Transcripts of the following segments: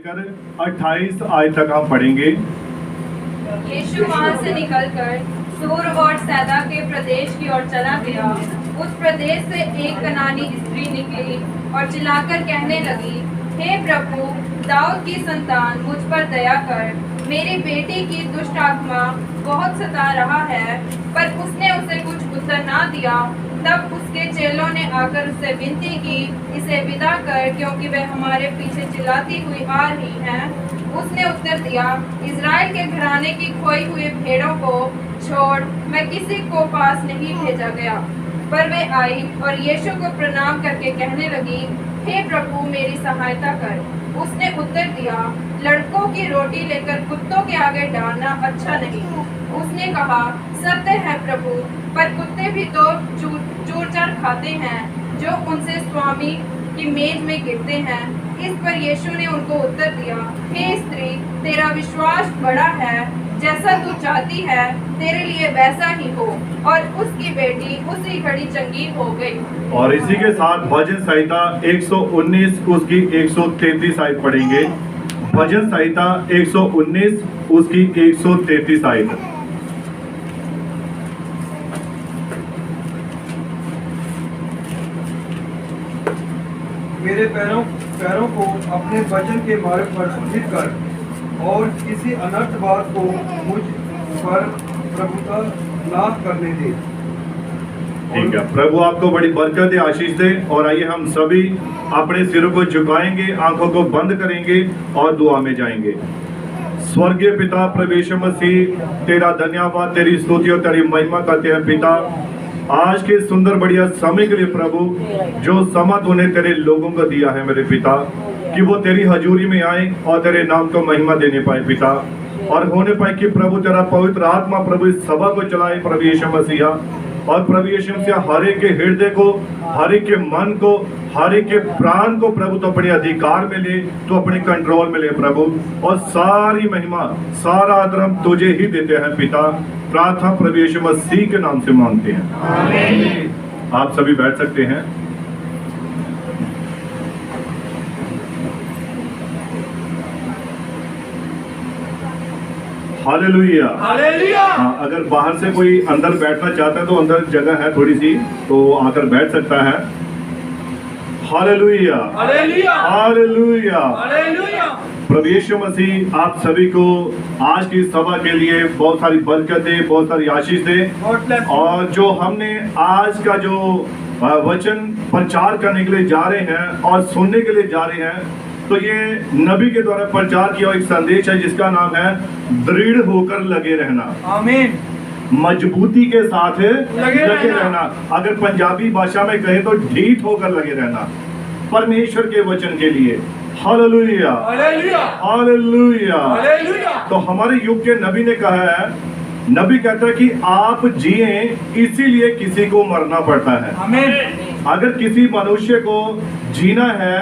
28 आयत तक हम पढ़ेंगे। यीशु वहाँ से निकलकर सूर और सैदा के प्रदेश की ओर चला गया। उस प्रदेश से एक कनानी स्त्री निकली और चिल्लाकर कहने लगी, हे प्रभु, दाऊद की संतान, मुझ पर दया कर। मेरी बेटी की दुष्ट आत्मा बहुत सता रहा है। पर उसने उसे कुछ उत्तर ना दिया। तब उसके चेलों ने आकर उससे विनती की, इसे विदा कर, क्योंकि वह हमारे पीछे चिल्लाती हुई आ रही है। उसने उत्तर दिया, इज़राइल के घराने की खोई हुई भेड़ों को छोड़ मैं किसी को पास नहीं भेजा गया। पर वे आई और यीशु को प्रणाम करके कहने लगी, हे प्रभु, मेरी सहायता कर। उसने उत्तर दिया, लड़कों की रोटी लेकर कुत्तों के आगे डालना अच्छा नहीं। उसने कहा, सत्य है प्रभु, पर कुत्ते भी तो चूर-चार खाते हैं जो उनसे स्वामी की मेज में गिरते हैं। इस पर यीशु ने उनको उत्तर दिया, हे स्त्री, तेरा विश्वास बड़ा है, जैसा तू चाहती है तेरे लिए वैसा ही हो। और उसकी बेटी उसी घड़ी चंगी हो गई। और इसी के साथ भजन संहिता 119 उसकी 133 आयत पढ़ेंगे। भजन संहिता 119 उसकी 133 आयत। मेरे पैरों को अपने वचन के मार्ग पर स्थिर कर और किसी अनर्थ बात को मुझ पर प्रभुता नाश करने दे। ठीक है, प्रभु आपको बड़ी बरकत दे, आशीष दे। और आइए हम सभी अपने सिरों को झुकाएंगे, आंखों को बंद करेंगे और दुआ में जाएंगे। स्वर्गीय पिता प्रभु यीशु मसीह, तेरा धन्यवाद, तेरी स्तुति और तेरी महिमा करते हैं पिता, आज के सुंदर बढ़िया समय के लिए प्रभु, जो समा तूने तेरे लोगों को दिया है मेरे पिता, कि वो तेरी हजूरी में आए और तेरे नाम को महिमा देने पाए पिता, और होने पाए कि प्रभु तेरा पवित्र आत्मा प्रभु इस सभा को चलाए प्रभु यीशु मसीहा। और प्रभु यीशु मसीह हर एक के हृदय को, हर एक के मन को, हर एक के प्राण को प्रभु तो अपने अधिकार में ले, तो अपने कंट्रोल में ले प्रभु, और सारी महिमा सारा आदर हम तुझे ही देते हैं पिता। प्रार्थना प्रभु यीशु मसीह के नाम से मांगते हैं, आमीन। आप सभी बैठ सकते हैं। Hallelujah, hallelujah. हाँ, अगर बाहर से कोई अंदर बैठना चाहता है तो अंदर जगह है थोड़ी सी, तो आकर बैठ सकता है। Hallelujah, hallelujah, hallelujah, hallelujah. प्रभु यीशु मसीह आप सभी को आज की सभा के लिए बहुत सारी बरकत दे, बहुत सारी आशीष दे। और जो हमने आज का जो वचन प्रचार करने के लिए जा रहे हैं और सुनने के लिए जा रहे हैं, तो ये नबी के द्वारा प्रचार किया एक संदेश है जिसका नाम है दृढ़ होकर लगे रहना। आमीन। मजबूती के साथ लगे रहना। अगर पंजाबी भाषा में कहे तो ढीठ होकर लगे रहना परमेश्वर के वचन के लिए। Hallelujah, hallelujah, hallelujah, hallelujah. तो हमारे युग के नबी ने कहा है, नबी कहता है कि आप जिए इसीलिए किसी को मरना पड़ता है। आमीन। अगर किसी मनुष्य को जीना है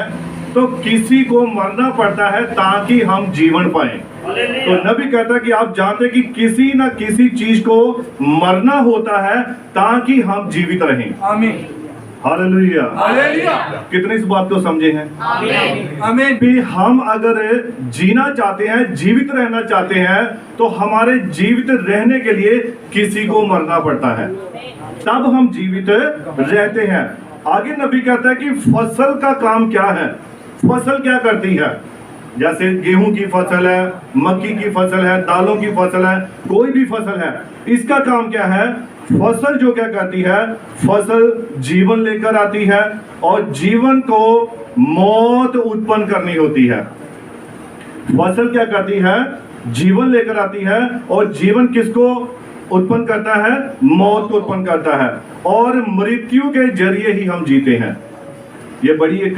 तो किसी को मरना पड़ता है ताकि हम जीवन पाए। तो नबी कहता है कि आप जानते हैं कि किसी न किसी चीज को मरना होता है ताकि हम जीवित रहें। आमीन। Hallelujah, hallelujah. कितने इस बात को समझे हैं? आमीन, आमीन। भी हम अगर जीना चाहते हैं, जीवित रहना चाहते हैं, तो हमारे जीवित रहने के लिए किसी को मरना पड़ता है, तब हम जीवित रहते हैं। आगे नबी कहता है कि फसल का काम क्या है, फसल क्या करती है। जैसे गेहूं की फसल है, मक्की की फसल है, दालों की फसल है, कोई भी फसल है, इसका काम क्या है? फसल जो क्या करती है, फसल जीवन लेकर आती है और जीवन को मौत उत्पन्न करनी होती है। फसल क्या करती है? जीवन लेकर आती है, और जीवन किसको उत्पन्न करता है? मौत को उत्पन्न करता है, और मृत्यु के जरिए ही हम जीते हैं। ये बड़ी एक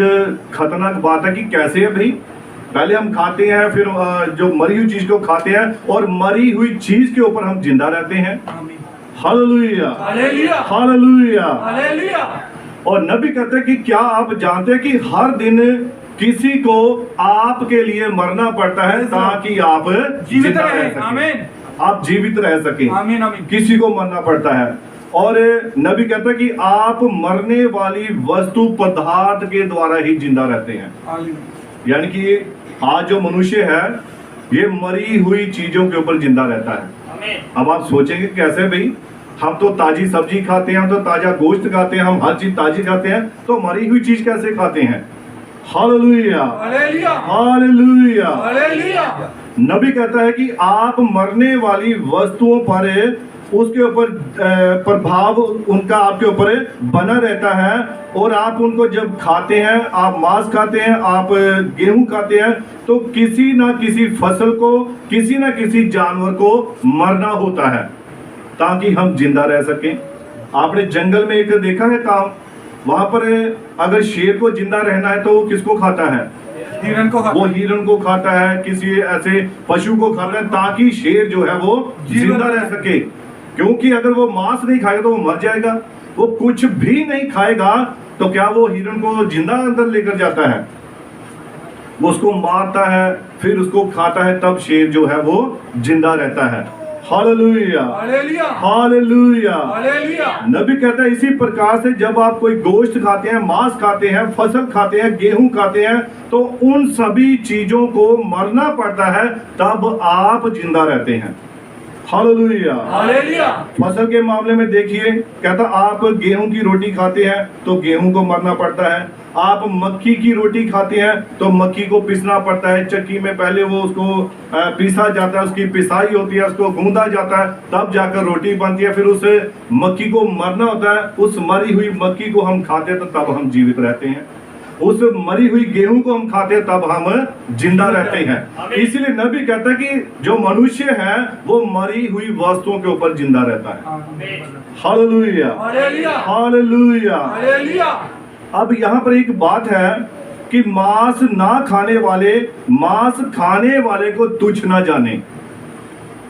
खतरनाक बात है कि कैसे है भाई, पहले हम खाते हैं, फिर जो मरी हुई चीज को खाते हैं, और मरी हुई चीज के ऊपर हम जिंदा रहते हैं। Hallelujah, hallelujah, hallelujah, hallelujah. और नबी कहते हैं कि क्या आप जानते हैं कि हर दिन किसी को आपके लिए मरना पड़ता है ताकि आप जीवित रह सकें। आमीन। आप जीवित रह सकें। आमीन, आमीन। किसी को मरना पड़ता है। और नबी कहता है कि आप मरने वाली वस्तु पदार्थ के द्वारा ही जिंदा रहते हैं। यानी कि आज जो मनुष्य है ये मरी हुई चीजों के ऊपर जिंदा रहता है। अब आप सोचेंगे कैसे भाई, हम तो ताजी सब्जी खाते हैं, हम तो ताजा गोश्त खाते हैं, हम हर चीज ताजी खाते हैं, तो मरी हुई चीज कैसे खाते हैं? Hallelujah, hallelujah, hallelujah. नबी कहता है कि आप मरने वाली वस्तुओं पर उसके ऊपर प्रभाव उनका आपके ऊपर बना रहता है, और आप उनको जब खाते हैं, आप मांस खाते हैं, आप गेहूं खाते हैं, तो किसी ना किसी फसल को, किसी ना किसी जानवर को मरना होता है ताकि हम जिंदा रह सकें। आपने जंगल में एक देखा है काम, वहां पर अगर शेर को जिंदा रहना है तो वो किसको खाता है? हिरन को खाता वो हिरन को खाता है, किसी ऐसे पशु को खाता है ताकि शेर जो है वो जिंदा रह सके। क्योंकि अगर वो मांस नहीं खाएगा तो वो मर जाएगा। वो कुछ भी नहीं खाएगा तो क्या वो हिरन को जिंदा अंदर लेकर जाता है? वो उसको मारता है, फिर उसको खाता है, तब शेर जो है वो जिंदा रहता है। Hallelujah, hallelujah, hallelujah, hallelujah. नबी कहता है इसी प्रकार से जब आप कोई गोश्त खाते हैं, मांस खाते हैं, फसल खाते हैं, गेहूं खाते हैं, तो उन सभी चीजों को मरना पड़ता है, तब आप जिंदा रहते हैं। Hallelujah, hallelujah. फसल के मामले में देखिए, कहता आप गेहूं की रोटी खाते हैं तो गेहूं को मरना पड़ता है। आप मक्की की रोटी खाते हैं तो मक्की को पिसना पड़ता है, चक्की में पहले वो उसको पीसा जाता है, उसकी पिसाई होती है, उसको गूंदा जाता है, तब जाकर रोटी बनती है। फिर उस मक्की को मरना होता है, उस मरी हुई मक्की को हम खाते हैं तो तब हम जीवित रहते हैं। उस मरी हुई गेहूं को हम खाते हैं तब हम जिंदा रहते हैं। इसलिए नबी कहता है कि जो मनुष्य है वो मरी हुई वस्तुओं के ऊपर जिंदा रहता है। Hallelujah, hallelujah, hallelujah. हालेलुया। अब यहाँ पर एक बात है कि मांस ना खाने वाले मांस खाने वाले को तुच्छ ना जाने।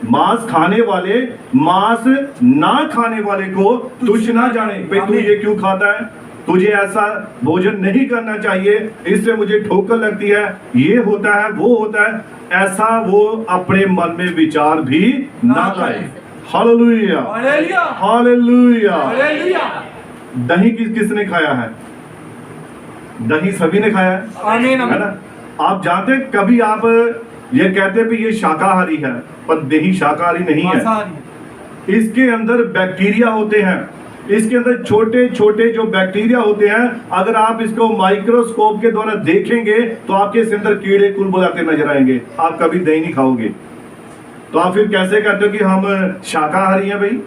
मांस खाने वाले मांस ना खाने वाले को तुच्छ ना जाने। भाई तू ये क्यों खाता है? तुझे ऐसा भोजन नहीं करना चाहिए, इससे मुझे ठोकर लगती है, ये होता है, वो होता है, ऐसा वो अपने मन में विचार भी ना लाए। Hallelujah, hallelujah, hallelujah. हालेलुया। दही किसने खाया है? दही सभी ने खाया है, आमीन, है ना? आप जानते हैं कभी आप ये कहते हैं कि ये शाकाहारी है, पर दही शाकाहारी नहीं है। मांसाहारी। इसके अंदर बैक्टीरिया होते हैं, इसके अंदर छोटे छोटे जो बैक्टीरिया होते हैं, अगर आप इसको माइक्रोस्कोप के द्वारा देखेंगे तो आपके इसके अंदर कीड़े कुलबुलाते नजर आएंगे। आप कभी दही नहीं खाओगे तो आप फिर कैसे कहते हो कि हम शाकाहारी हैं? भाई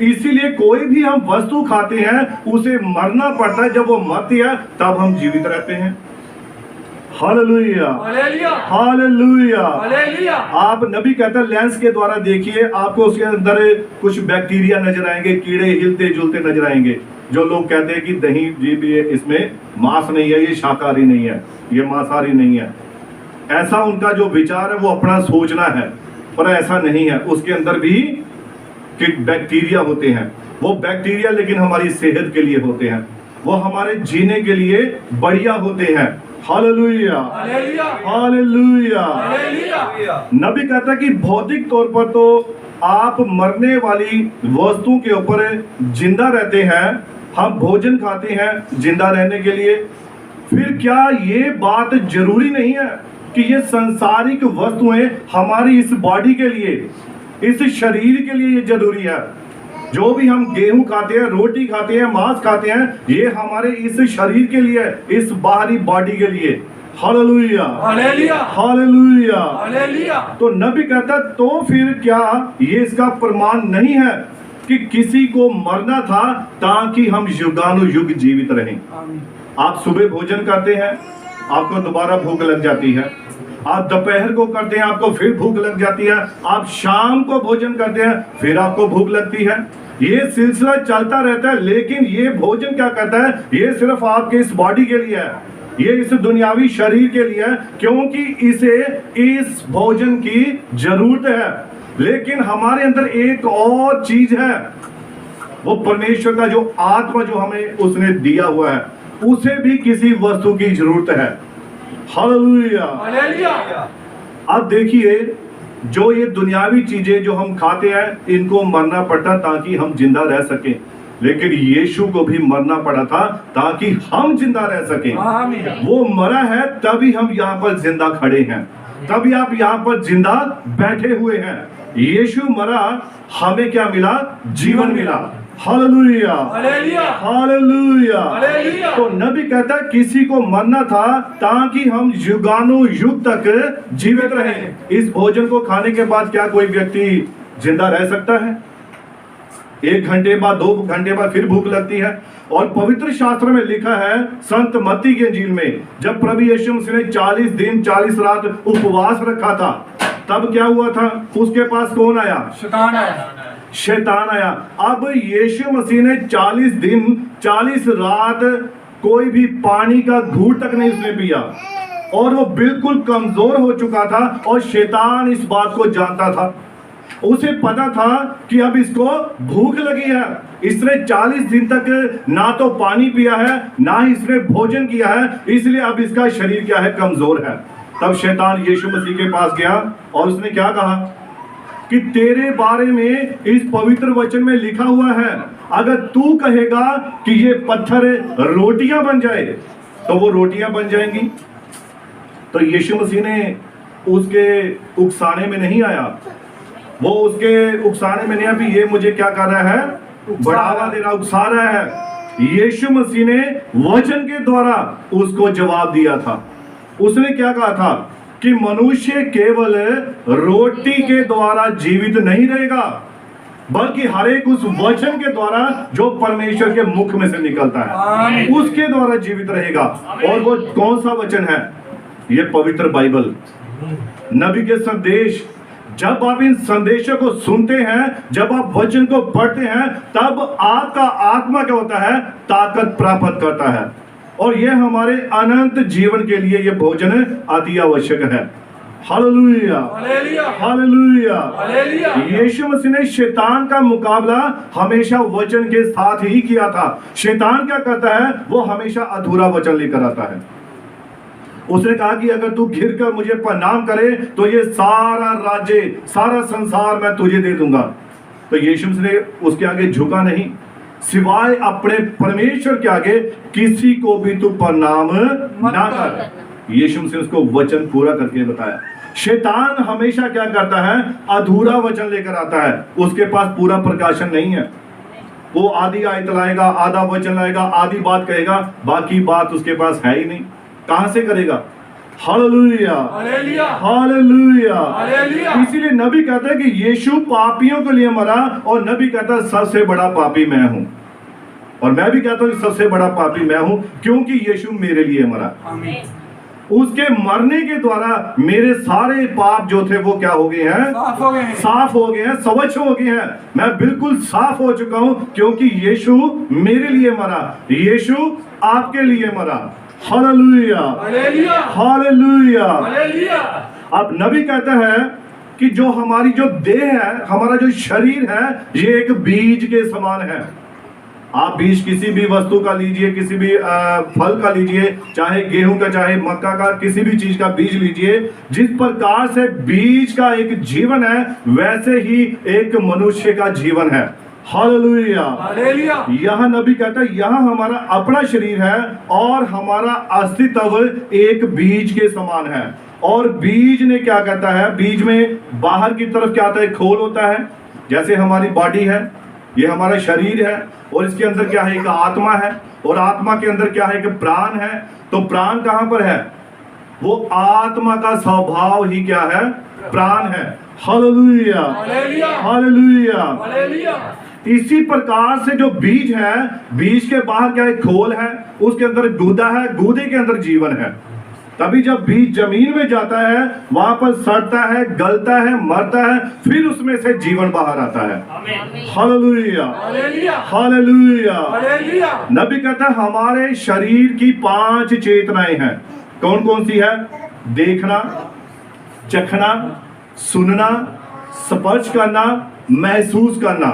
इसीलिए कोई भी हम वस्तु खाते हैं उसे मरना पड़ता है, जब वो मरती है तब हम जीवित रहते हैं। Hallelujah, hallelujah, hallelujah, hallelujah. आप नबी कहता है लेंस के द्वारा देखिए, आपको उसके अंदर कुछ बैक्टीरिया नजर आएंगे, कीड़े हिलते जुलते नजर आएंगे। जो लोग कहते हैं कि दही जी भी इसमें मांस नहीं है, ये शाकाहारी नहीं है, ये मांसाहारी नहीं है, ऐसा उनका जो विचार है वो अपना सोचना है, पर ऐसा नहीं है। उसके अंदर भी बैक्टीरिया होते हैं। वो बैक्टीरिया लेकिन हमारी सेहत के लिए होते हैं, वो हमारे जीने के लिए बढ़िया होते हैं। Hallelujah, hallelujah, hallelujah. हालेलुया। नबी कहता है कि भौतिक तौर पर तो आप मरने वाली वस्तुओं के ऊपर जिंदा रहते हैं, हम भोजन खाते हैं जिंदा रहने के लिए। फिर क्या ये बात जरूरी नहीं है कि ये सांसारिक वस्तुएं हमारी इस बॉडी के लिए, इस शरीर के लिए ये जरूरी है? जो भी हम गेहूं खाते हैं, रोटी खाते हैं, मांस खाते हैं, ये हमारे इस शरीर के लिए, इस बाहरी बॉडी के लिए। Hallelujah, hallelujah, hallelujah, hallelujah. तो नबी कहता तो फिर क्या ये इसका प्रमाण नहीं है कि किसी को मरना था ताकि हम युगानुयुग जीवित रहें? आमीन। आप सुबह भोजन करते हैं, आपको दोबारा भूख लग जाती है। आप दोपहर को करते हैं, आपको फिर भूख लग जाती है। आप शाम को भोजन करते हैं, फिर आपको भूख लगती है। ये सिलसिला चलता रहता है। लेकिन ये भोजन क्या कहता है? ये सिर्फ आपके इस बॉडी के लिए है, ये इस दुनियावी शरीर के लिए है, क्योंकि इसे इस भोजन की जरूरत है। लेकिन हमारे अंदर एक और चीज है, वो परमेश्वर का जो आत्मा जो हमें उसने दिया हुआ है, उसे भी किसी वस्तु की जरूरत है। Hallelujah, hallelujah. अब देखिए, जो ये दुनियावी चीजें जो हम खाते हैं, इनको मरना पड़ता ताकि हम जिंदा रह सकें। लेकिन यीशु को भी मरना पड़ा था ताकि हम जिंदा रह सकें। आमीन। वो मरा है तभी हम यहाँ पर जिंदा खड़े हैं, तभी आप यहाँ पर जिंदा बैठे हुए हैं। यीशु मरा, हमें क्या मिला? जीवन मिला। Hallelujah, hallelujah, hallelujah. हालेलुया। तो नबी कहता है किसी को मरना था ताकि हम युगानुयुग तक जीवित रहें। इस भोजन को खाने के बाद क्या कोई व्यक्ति जिंदा रह सकता है? 1 घंटे बाद, 2 घंटे बाद फिर भूख लगती है। और पवित्र शास्त्र में लिखा है, संत मत्ती के इंजील में, जब प्रभु यीशु मसीह ने 40 दिन 40 रात उपवास रखा था, तब क्या हुआ था? उसके पास कौन आया? शैतान आया। शैतान आया। अब यीशु मसीह ने 40 दिन 40 रात कोई भी पानी का घूंट तक नहीं उसने पिया, और वो बिल्कुल कमजोर हो चुका था। और शैतान इस बात को जानता था, उसे पता था कि अब इसको भूख लगी है। इसने 40 दिन तक ना तो पानी पिया है, ना ही इसने भोजन किया है, इसलिए अब इसका शरीर क्या है? कमजोर है। तब शैतान यीशु मसीह के पास गया और उसने क्या कहा कि तेरे बारे में इस पवित्र वचन में लिखा हुआ है, अगर तू कहेगा कि ये पत्थर रोटियां बन जाए तो वो रोटियां बन जाएंगी। तो यीशु मसीह ने उसके उकसाने में नहीं आया, वो उसके उकसाने में नहीं आया कि ये मुझे क्या कर रहा है? बढ़ावा दे रहा, उकसा रहा है। यीशु मसीह ने वचन के द्वारा उसको जवाब दिया था। उसने क्या कहा था कि मनुष्य केवल रोटी के द्वारा जीवित नहीं रहेगा, बल्कि हर एक उस वचन के द्वारा जो परमेश्वर के मुख में से निकलता है, उसके द्वारा जीवित रहेगा। और वो कौन सा वचन है? ये पवित्र बाइबल, नबी के संदेश। जब आप इन संदेशों को सुनते हैं, जब आप वचन को पढ़ते हैं, तब आपका आत्मा क्या होता है? ताकत प्राप्त करता है। और यह हमारे अनंत जीवन के लिए यह भोजन अति आवश्यक है। Hallelujah, hallelujah, hallelujah, hallelujah. Yeshu Masih ने शैतान का मुकाबला हमेशा वचन के साथ ही किया था। शैतान क्या करता है? वो हमेशा अधूरा वचन लेकर आता है। उसने कहा कि अगर तू घिर कर मुझे प्रणाम करे तो ये सारा राज्य, सारा संसार मैं तुझे दे दूंगा। तो यीशु मसीह ने उसके आगे झुका नहीं, सिवाय अपने परमेश्वर के आगे किसी को भी तू प्रणाम ना कर। यीशु मसीह उसको वचन पूरा करके बताया। शैतान हमेशा क्या करता है? अधूरा वचन लेकर आता है, उसके पास पूरा प्रकाशन नहीं है। वो आधी आयत लाएगा, आधा वचन लाएगा, आधी बात कहेगा, बाकी बात उसके पास है ही नहीं। कहां से करेगा? Hallelujah, hallelujah, hallelujah, hallelujah. इसीलिए नबी कहता है कि यीशु पापियों के लिए मरा, और नबी कहता है सबसे बड़ा पापी मैं हूं। और मैं भी कहता हूं कि सबसे बड़ा पापी मैं हूं, क्योंकि यीशु मेरे लिए मरा। आमीन। उसके मरने के द्वारा मेरे सारे पाप जो थे वो क्या हो गए हैं? साफ हो गए हैं। साफ हो गए हैं, स्वच्छ हो गए हैं। मैं बिल्कुल साफ हो चुका हूं, क्योंकि यीशु मेरे लिए मरा, यीशु आपके लिए मरा। Hallelujah, hallelujah, hallelujah. हालेलुया। अब नबी कहता है कि जो हमारी जो देह है, हमारा जो शरीर है, ये एक बीज के समान है। आप बीज किसी भी वस्तु का लीजिए, किसी भी फल का लीजिए, चाहे गेहूं का, चाहे मक्का का, किसी भी चीज का बीज लीजिए। जिस प्रकार से बीज का एक जीवन है, वैसे ही एक मनुष्य का जीवन है। Hallelujah, hallelujah. यह नबी कहता है यह हमारा अपना शरीर है और हमारा अस्तित्व एक बीज के समान है। और बीज ने क्या कहता है? बीज में बाहर की तरफ क्या आता है? खोल होता है। जैसे हमारी बॉडी है, ये हमारा शरीर है, और इसके अंदर क्या है? एक आत्मा है, और आत्मा के अंदर क्या है? एक प्राण है। तो प्राण कहां पर है? वो आत्मा का स्वभाव ही क्या है? प्राण है। Hallelujah, hallelujah, hallelujah. हालेलुया। इसी प्रकार से जो बीज है, बीज के बाहर क्या है? खोल है, उसके अंदर गूदा है, गूदे के अंदर जीवन है। तभी जब बीज जमीन में जाता है, वहां पर सड़ता है, गलता है, मरता है, फिर उसमें से जीवन बाहर आता है। Hallelujah, hallelujah, hallelujah. हालेलुया। नबी कहता है हमारे शरीर की 5 चेतनाएं हैं। कौन कौन सी है? देखना, चखना, सुनना, स्पर्श करना, महसूस करना।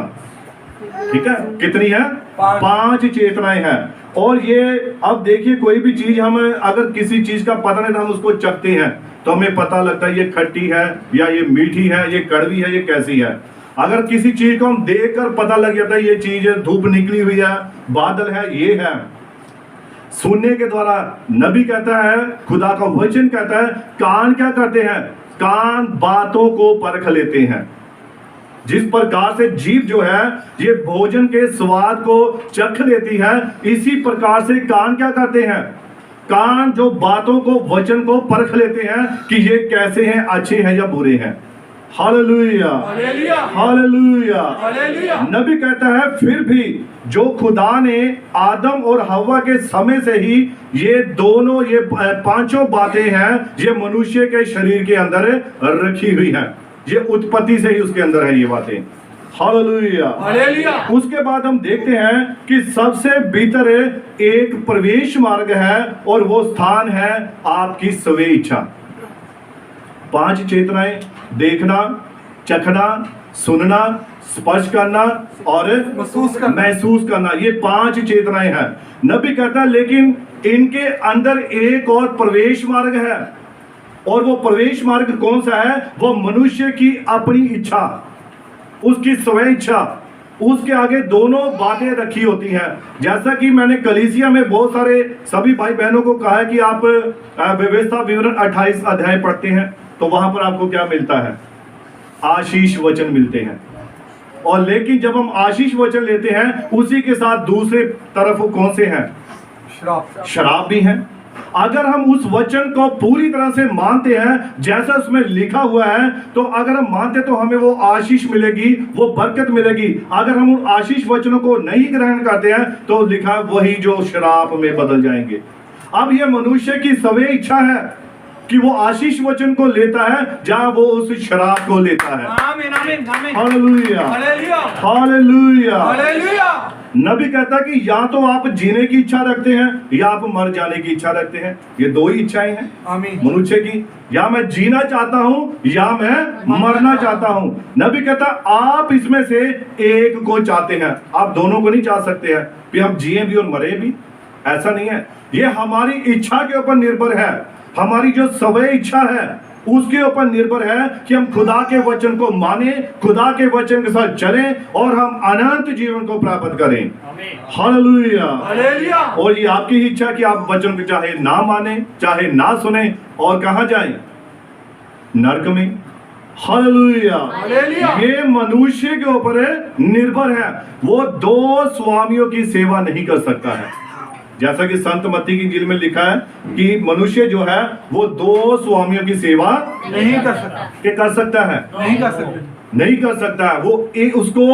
ठीक है? कितनी है? 5 चेतनाएं हैं। और ये अब देखिए, कोई भी चीज हम अगर किसी चीज का पता नहीं, तो हम उसको चखते हैं तो हमें पता लगता है ये खट्टी है या ये मीठी है, ये कड़वी है, ये कैसी है। अगर किसी चीज को हम देखकर पता लग जाता है ये चीज धूप निकली हुई है, बादल है, ये है। सुनने के द्वारा नबी कहता है, खुदा का वचन कहता है, कान क्या करते हैं? कान बातों को परख लेते हैं। जिस प्रकार से जीभ जो है ये भोजन के स्वाद को चख लेती है, इसी प्रकार से कान क्या करते हैं? कान जो बातों को, वचन को परख लेते हैं कि ये कैसे हैं, अच्छे हैं या बुरे हैं। Hallelujah, hallelujah. नबी कहता है फिर भी जो खुदा ने आदम और हव्वा के समय से ही ये दोनों, ये पांचों बातें हैं, ये मनुष्य के शरीर के अंदर रखी हुई हैं। ये उत्पत्ति से ही उसके अंदर है ये बातें। हालेलुया। उसके बाद हम देखते हैं कि सबसे भीतर एक प्रवेश मार्ग है और वो स्थान है आपकी स्वे इच्छा। 5 चेतनाएं, देखना, चखना, सुनना, स्पर्श करना और महसूस करना, ये 5 चेतनाएं हैं। नबी कहता है लेकिन इनके अंदर एक और प्रवेश मार्ग है, और वो प्रवेश मार्ग कौन सा है? वो मनुष्य की अपनी इच्छा, उसकी स्व इच्छा। उसके आगे दोनों बातें रखी होती हैं। जैसा कि मैंने कलीसिया में बहुत सारे सभी भाई बहनों को कहा है कि आप व्यवस्था विवरण 28 अध्याय पढ़ते हैं तो वहां पर आपको क्या मिलता है? आशीष वचन मिलते हैं। और लेकिन जब हम आशीष वचन लेते हैं उसी के साथ दूसरे तरफ कौन से हैं? शराब भी हैं। अगर हम उस वचन को पूरी तरह से मानते हैं जैसा उसमें लिखा हुआ है, तो अगर हम मानते तो हमें वो आशीष मिलेगी, वो बरकत मिलेगी। अगर हम उन आशीष वचनों को नहीं ग्रहण करते हैं तो लिखा वही जो शराब में बदल जाएंगे। अब ये मनुष्य की स्वे इच्छा है कि वो आशीष वचन को लेता है जहां वो उस शराब को लेता है। आमीन, आमीन, आमीन। Hallelujah, hallelujah, hallelujah. हालेलुया। नबी कहता है कि या तो आप जीने की इच्छा रखते हैं या आप मर जाने की इच्छा रखते हैं। ये दो ही इच्छाएं हैं आमीन। मनुष्य की, या मैं जीना चाहता हूं या मैं मरना चाहता हूं। नबी कहता आप इसमें से एक को चाहते हैं, आप दोनों को नहीं चाह सकते हैं कि हम जिए भी और मरे भी। ऐसा नहीं है, ये हमारी इच्छा के ऊपर निर्भर है। हमारी जो स्व इच्छा है उसके ऊपर निर्भर है कि हम खुदा के वचन को माने, खुदा के वचन के साथ चलें और हम अनंत जीवन को प्राप्त करें। Hallelujah, hallelujah. और ये आपकी इच्छा कि आप वचन को चाहे ना माने, चाहे ना सुने, और कहां जाएं? नरक में। Hallelujah, hallelujah. ये मनुष्य के ऊपर निर्भर है। वो 2 स्वामियों की सेवा नहीं कर सकता है। जैसा कि संत मत्ती की इंजील में लिखा है कि मनुष्य जो है वो 2 स्वामियों की सेवा नहीं कर सकता। के कर सकता है? नहीं कर सकते। नहीं कर सकता है। वो उसको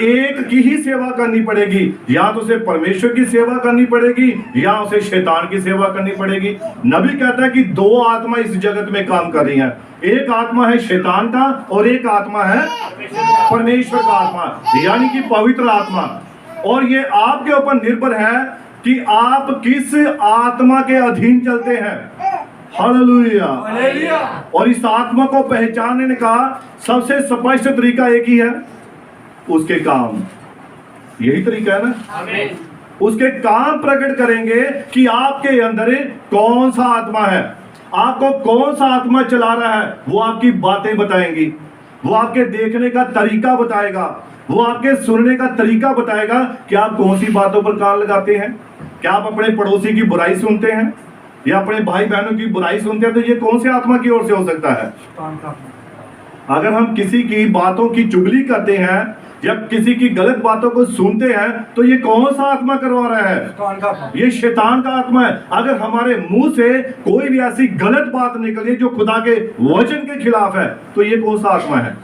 एक की ही सेवा करनी पड़ेगी, या तो उसे परमेश्वर की सेवा करनी पड़ेगी या उसे शैतान की सेवा करनी पड़ेगी। नबी कहता है कि 2 आत्मा इस जगत में काम कर रही हैं। एक आत्मा है शैतान का और एक आत्मा है परमेश्वर का आत्मा, यानी कि पवित्र आत्मा। और ये आपके ऊपर निर्भर है कि आप किस आत्मा के अधीन चलते हैं। Hallelujah, hallelujah. और इस आत्मा को पहचानने का सबसे स्पष्ट तरीका एक ही है, उसके काम। यही तरीका है ना? आमीन। उसके काम प्रकट करेंगे कि आपके अंदर कौन सा आत्मा है, आपको कौन सा आत्मा चला रहा है। वो आपकी बातें बताएंगी, वो आपके देखने का तरीका बताएगा, वो आपके सुनने का तरीका बताएगा कि आप कौन सी बातों पर कान लगाते हैं। क्या आप अपने पड़ोसी की बुराई सुनते हैं या अपने भाई बहनों की बुराई सुनते हैं? तो ये कौन से आत्मा की ओर से हो सकता है? अगर हम किसी की बातों की चुगली करते हैं या किसी की गलत बातों को सुनते हैं तो ये कौन सा आत्मा करवा रहा है? ये शैतान का आत्मा है। अगर हमारे मुंह से कोई भी ऐसी गलत बात निकले जो खुदा के वचन के खिलाफ है तो ये कौन सा आत्मा है?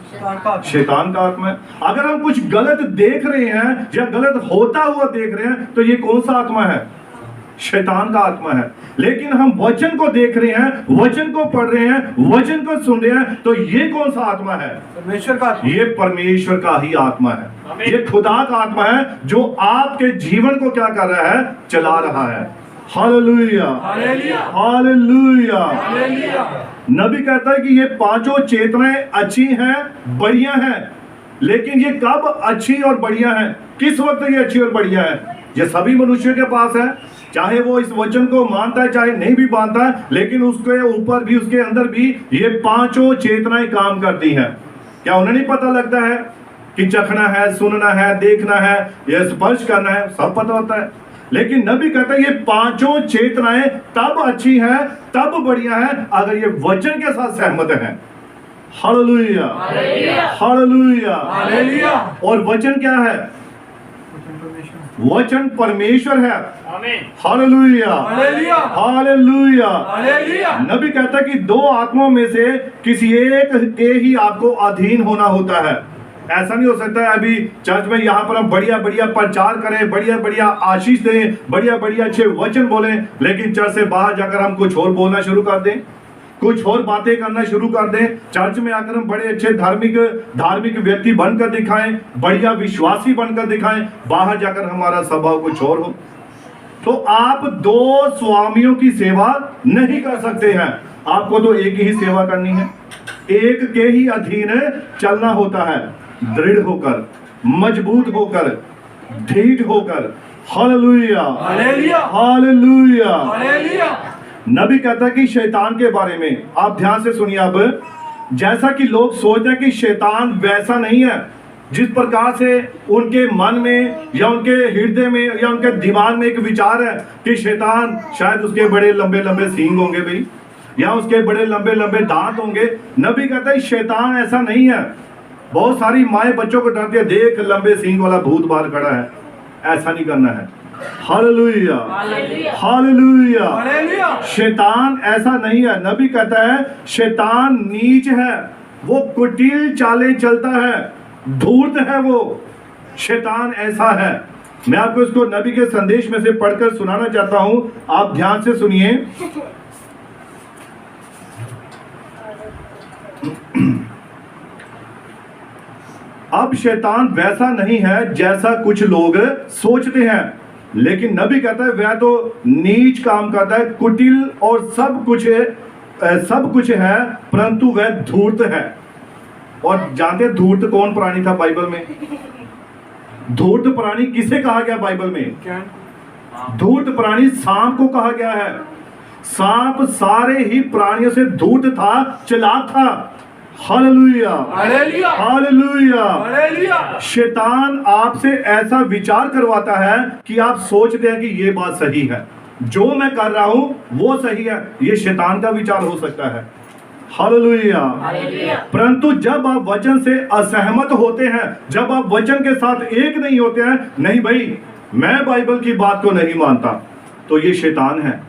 शैतान का आत्मा है। अगर हम कुछ गलत देख रहे हैं या गलत होता हुआ देख रहे हैं तो ये कौन सा आत्मा है? शैतान का आत्मा है। लेकिन हम वचन को देख रहे हैं, वचन को पढ़ रहे हैं, वचन को सुन रहे हैं, तो ये कौन सा आत्मा है? परमेश्वर का आत्मा। ये परमेश्वर का ही आत्मा है। ये खुदा का आत्मा है जो आपके जीवन को क्या कर रहा है? चला रहा है। Hallelujah, hallelujah, hallelujah. हालेलुया। नबी कहता है कि ये 5 चेतनाएं अच्छी हैं, बढ़िया हैं। लेकिन ये कब अच्छी और बढ़िया है? किस वक्त ये अच्छी और बढ़िया है? ये सभी मनुष्यों के पास है, चाहे वो इस वचन को मानता है चाहे नहीं भी मानता है, लेकिन उसके ऊपर भी, उसके अंदर भी ये 5 चेतनाएं काम करती हैं। क्या उन्हें नहीं पता लगता है कि चखना है, सुनना है, देखना है, यह स्पर्श करना है, सब पता होता है। लेकिन नबी कहता है ये पांचों चेतनाएं तब अच्छी हैं, तब बढ़िया हैं अगर ये वचन के साथ सहमत हैं। Hallelujah, hallelujah, hallelujah. और वचन क्या है? वचन परमेश्वर है। Hallelujah, hallelujah, hallelujah. हालेलुया। नबी कहता है कि दो आत्माओं में से किसी एक के ही आपको अधीन होना होता है। ऐसा नहीं हो सकता है अभी चर्च में यहाँ पर हम बढ़िया बढ़िया प्रचार करें, बढ़िया बढ़िया आशीष दें, बढ़िया बढ़िया अच्छे वचन बोलें, लेकिन चर्च से बाहर जाकर हम कुछ और बोलना शुरू कर दें, कुछ और बातें करना शुरू कर दें। चर्च में आकर हम बड़े अच्छे धार्मिक व्यक्ति बनकर दिखाएं, बढ़िया विश्वासी बनकर दिखाएं, बाहर जाकर हमारा स्वभाव कुछ और हो। तो आप दो स्वामियों की सेवा नहीं कर सकते हैं। आपको तो एक ही सेवा करनी है, एक के ही अधीन चलना होता है, दृढ़ होकर, मजबूत होकर, ढीठ होकर। Hallelujah, hallelujah, hallelujah. हालेलुया। नबी कहता है कि शैतान के बारे में आप ध्यान से सुनिए। अब जैसा कि लोग सोचते हैं कि शैतान वैसा नहीं है, जिस प्रकार से उनके मन में या उनके हृदय में या उनके दिमाग में एक विचार है कि शैतान शायद उसके बड़े लंबे लंबे सींग होंगे भाई, या उसके बड़े लंबे लंबे दांत होंगे। नबी कहता है शैतान ऐसा नहीं है। बहुत सारी माएं बच्चों को डरती है, देख लंबे सींग वाला भूत बाहर खड़ा है। ऐसा नहीं करना है। Hallelujah, hallelujah. हालेलुया। शैतान ऐसा नहीं है। नबी कहता है शैतान नीच है, वो कुटिल चालें चलता है, धूर्त है वो। शैतान ऐसा है। मैं आपको इसको नबी के संदेश में से पढ़कर सुनाना चाहता हूं, आप ध्यान से सुनिए। अब शैतान वैसा नहीं है जैसा कुछ लोग सोचते हैं, लेकिन नबी कहता है वह तो नीच काम करता है, कुटिल और सब कुछ है, परंतु वह धूर्त है। और जानते हैं धूर्त कौन प्राणी था बाइबल में? धूर्त प्राणी किसे कहा गया बाइबल में? धूर्त प्राणी सांप को कहा गया है। सांप सारे ही प्राणियों से धूर्त था, चालाक था। Hallelujah, hallelujah, hallelujah. हालेलुया। शैतान आपसे ऐसा विचार करवाता है कि आप सोचते हैं कि ये बात सही है, जो मैं कर रहा हूं वो सही है। ये शैतान का विचार हो सकता है। हालेलुया। परंतु जब आप वचन से असहमत होते हैं, जब आप वचन के साथ एक नहीं होते हैं, नहीं भाई मैं बाइबल की बात को नहीं मानता, तो ये शैतान है।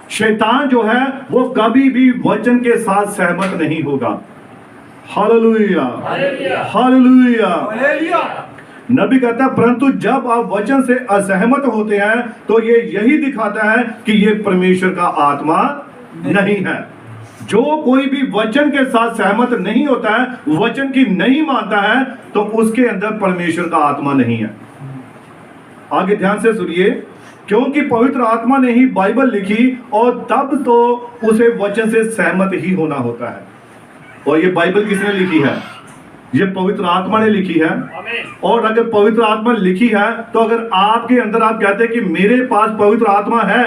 शैतान जो है वो कभी भी वचन के साथ सहमत नहीं होगा। Hallelujah, hallelujah. हालेलुया। नबी कहता है परंतु जब आप वचन से असहमत होते हैं तो ये यही दिखाता है कि ये परमेश्वर का आत्मा नहीं है। जो कोई भी वचन के साथ सहमत नहीं होता है, वचन की नहीं मानता है, तो उसके अंदर परमेश्वर का आत्मा नहीं है। आगे ध्यान से सुनिए। क्योंकि पवित्र आत्मा ने ही बाइबल लिखी और तब तो उसे वचन से सहमत ही होना होता है। और ये बाइबल किसने लिखी है? ये पवित्र आत्मा ने लिखी है। और अगर पवित्र आत्मा लिखी है तो अगर आपके अंदर आप कहते हैं कि मेरे पास पवित्र आत्मा है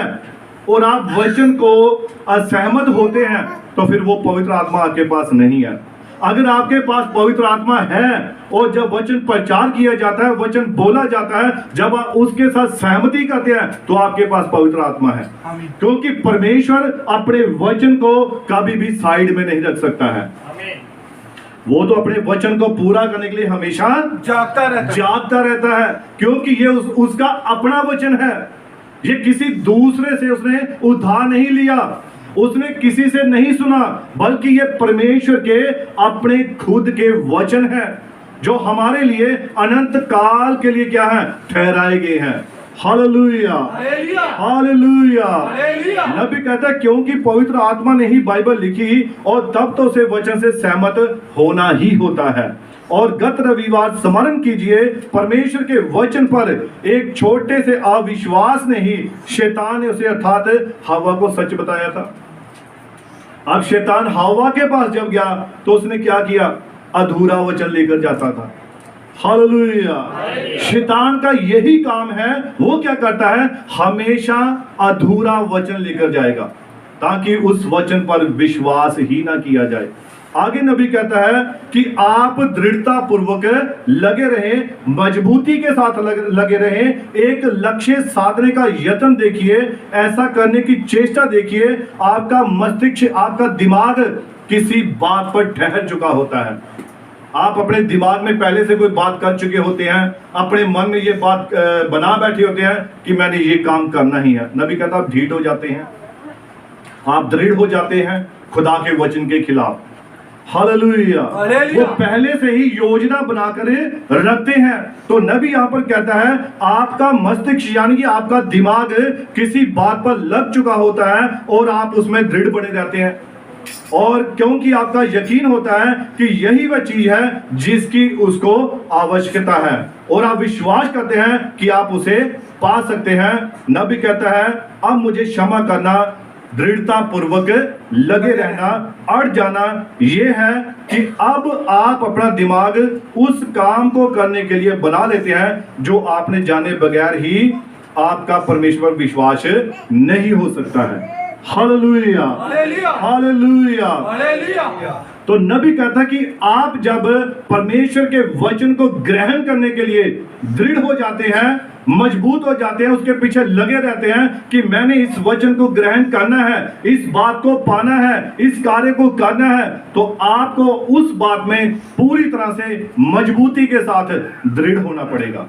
और आप वचन को असहमत होते हैं, तो फिर वो पवित्र आत्मा आपके पास नहीं है। अगर आपके पास पवित्र आत्मा है और जब वचन प्रचार किया जाता है, वचन बोला जाता है, जब आप उसके साथ सहमति करते हैं, तो आपके पास पवित्र आत्मा है। क्योंकि परमेश्वर अपने वचन को कभी भी साइड में नहीं रख सकता है। वो तो अपने वचन को पूरा करने के लिए हमेशा जागता रहता है, क्योंकि ये उसका अपना वचन है। ये किसी दूसरे से उसने उधार नहीं लिया, उसने किसी से नहीं सुना, बल्कि ये परमेश्वर के अपने खुद के वचन हैं, जो हमारे लिए अनंत काल के लिए क्या है? ठहराए गए हैं। Hallelujah, hallelujah. नबी कहता है क्योंकि पवित्र आत्मा ने ही बाइबल लिखी और तब तो उसे वचन से सहमत होना ही होता है। और गत रविवार स्मरण कीजिए, परमेश्वर के वचन पर एक छोटे से अविश्वास ने ही शैतान ने उसे अर्थात हवा को सच बताया था। अब शैतान हवा के पास जब गया तो उसने क्या किया? अधूरा वचन लेकर जाता था। हालेलुया। शैतान का यही काम है, वो क्या करता है? हमेशा अधूरा वचन लेकर जाएगा। ताकि उस वचन पर विश्वास ही ना किया जाए। आगे नबी कहता है कि आप दृढ़ता पूर्वक लगे रहें, मजबूती के साथ लगे रहें, एक लक्ष्य साधने का यत्न देखिए, ऐसा करने की चेष्टा देखिए। आपका मस्तिष्क, आपका दिमाग किसी बात पर ठहर चुका होता है। आप अपने दिमाग में पहले से कोई बात कर चुके होते हैं, अपने मन में ये बात बना बैठे होते हैं कि मैंने ये काम करना ही है। नबी कहता आप ढीठ हो जाते हैं, आप दृढ़ हो जाते हैं खुदा के वचन के खिलाफ। हालेलुया। वो पहले से ही योजना बनाकर रखते हैं। तो नबी यहां पर कहता है आपका मस्तिष्क यानी कि आपका दिमाग किसी बात पर लग चुका होता है और आप उसमें दृढ़ बने रहते हैं, और क्योंकि आपका यकीन होता है कि यही वह चीज है जिसकी उसको आवश्यकता है, और आप विश्वास करते हैं कि आप उसे पा सकते हैं। नबी कहता है अब मुझे क्षमा करना, दृढ़ता पूर्वक लगे रहना, अड़ जाना, यह है कि अब आप अपना दिमाग उस काम को करने के लिए बना लेते हैं जो आपने जाने बगैर ही आपका परमेश्वर विश्वास नहीं हो सकता है। Hallelujah, hallelujah, hallelujah. तो नबी कहता कि आप जब परमेश्वर के वचन को ग्रहण करने के लिए दृढ़ हो जाते हैं, मजबूत हो जाते हैं, उसके पीछे लगे रहते हैं कि मैंने इस वचन को ग्रहण करना है, इस बात को पाना है, इस कार्य को करना है, तो आपको उस बात में पूरी तरह से मजबूती के साथ दृढ़ होना पड़ेगा,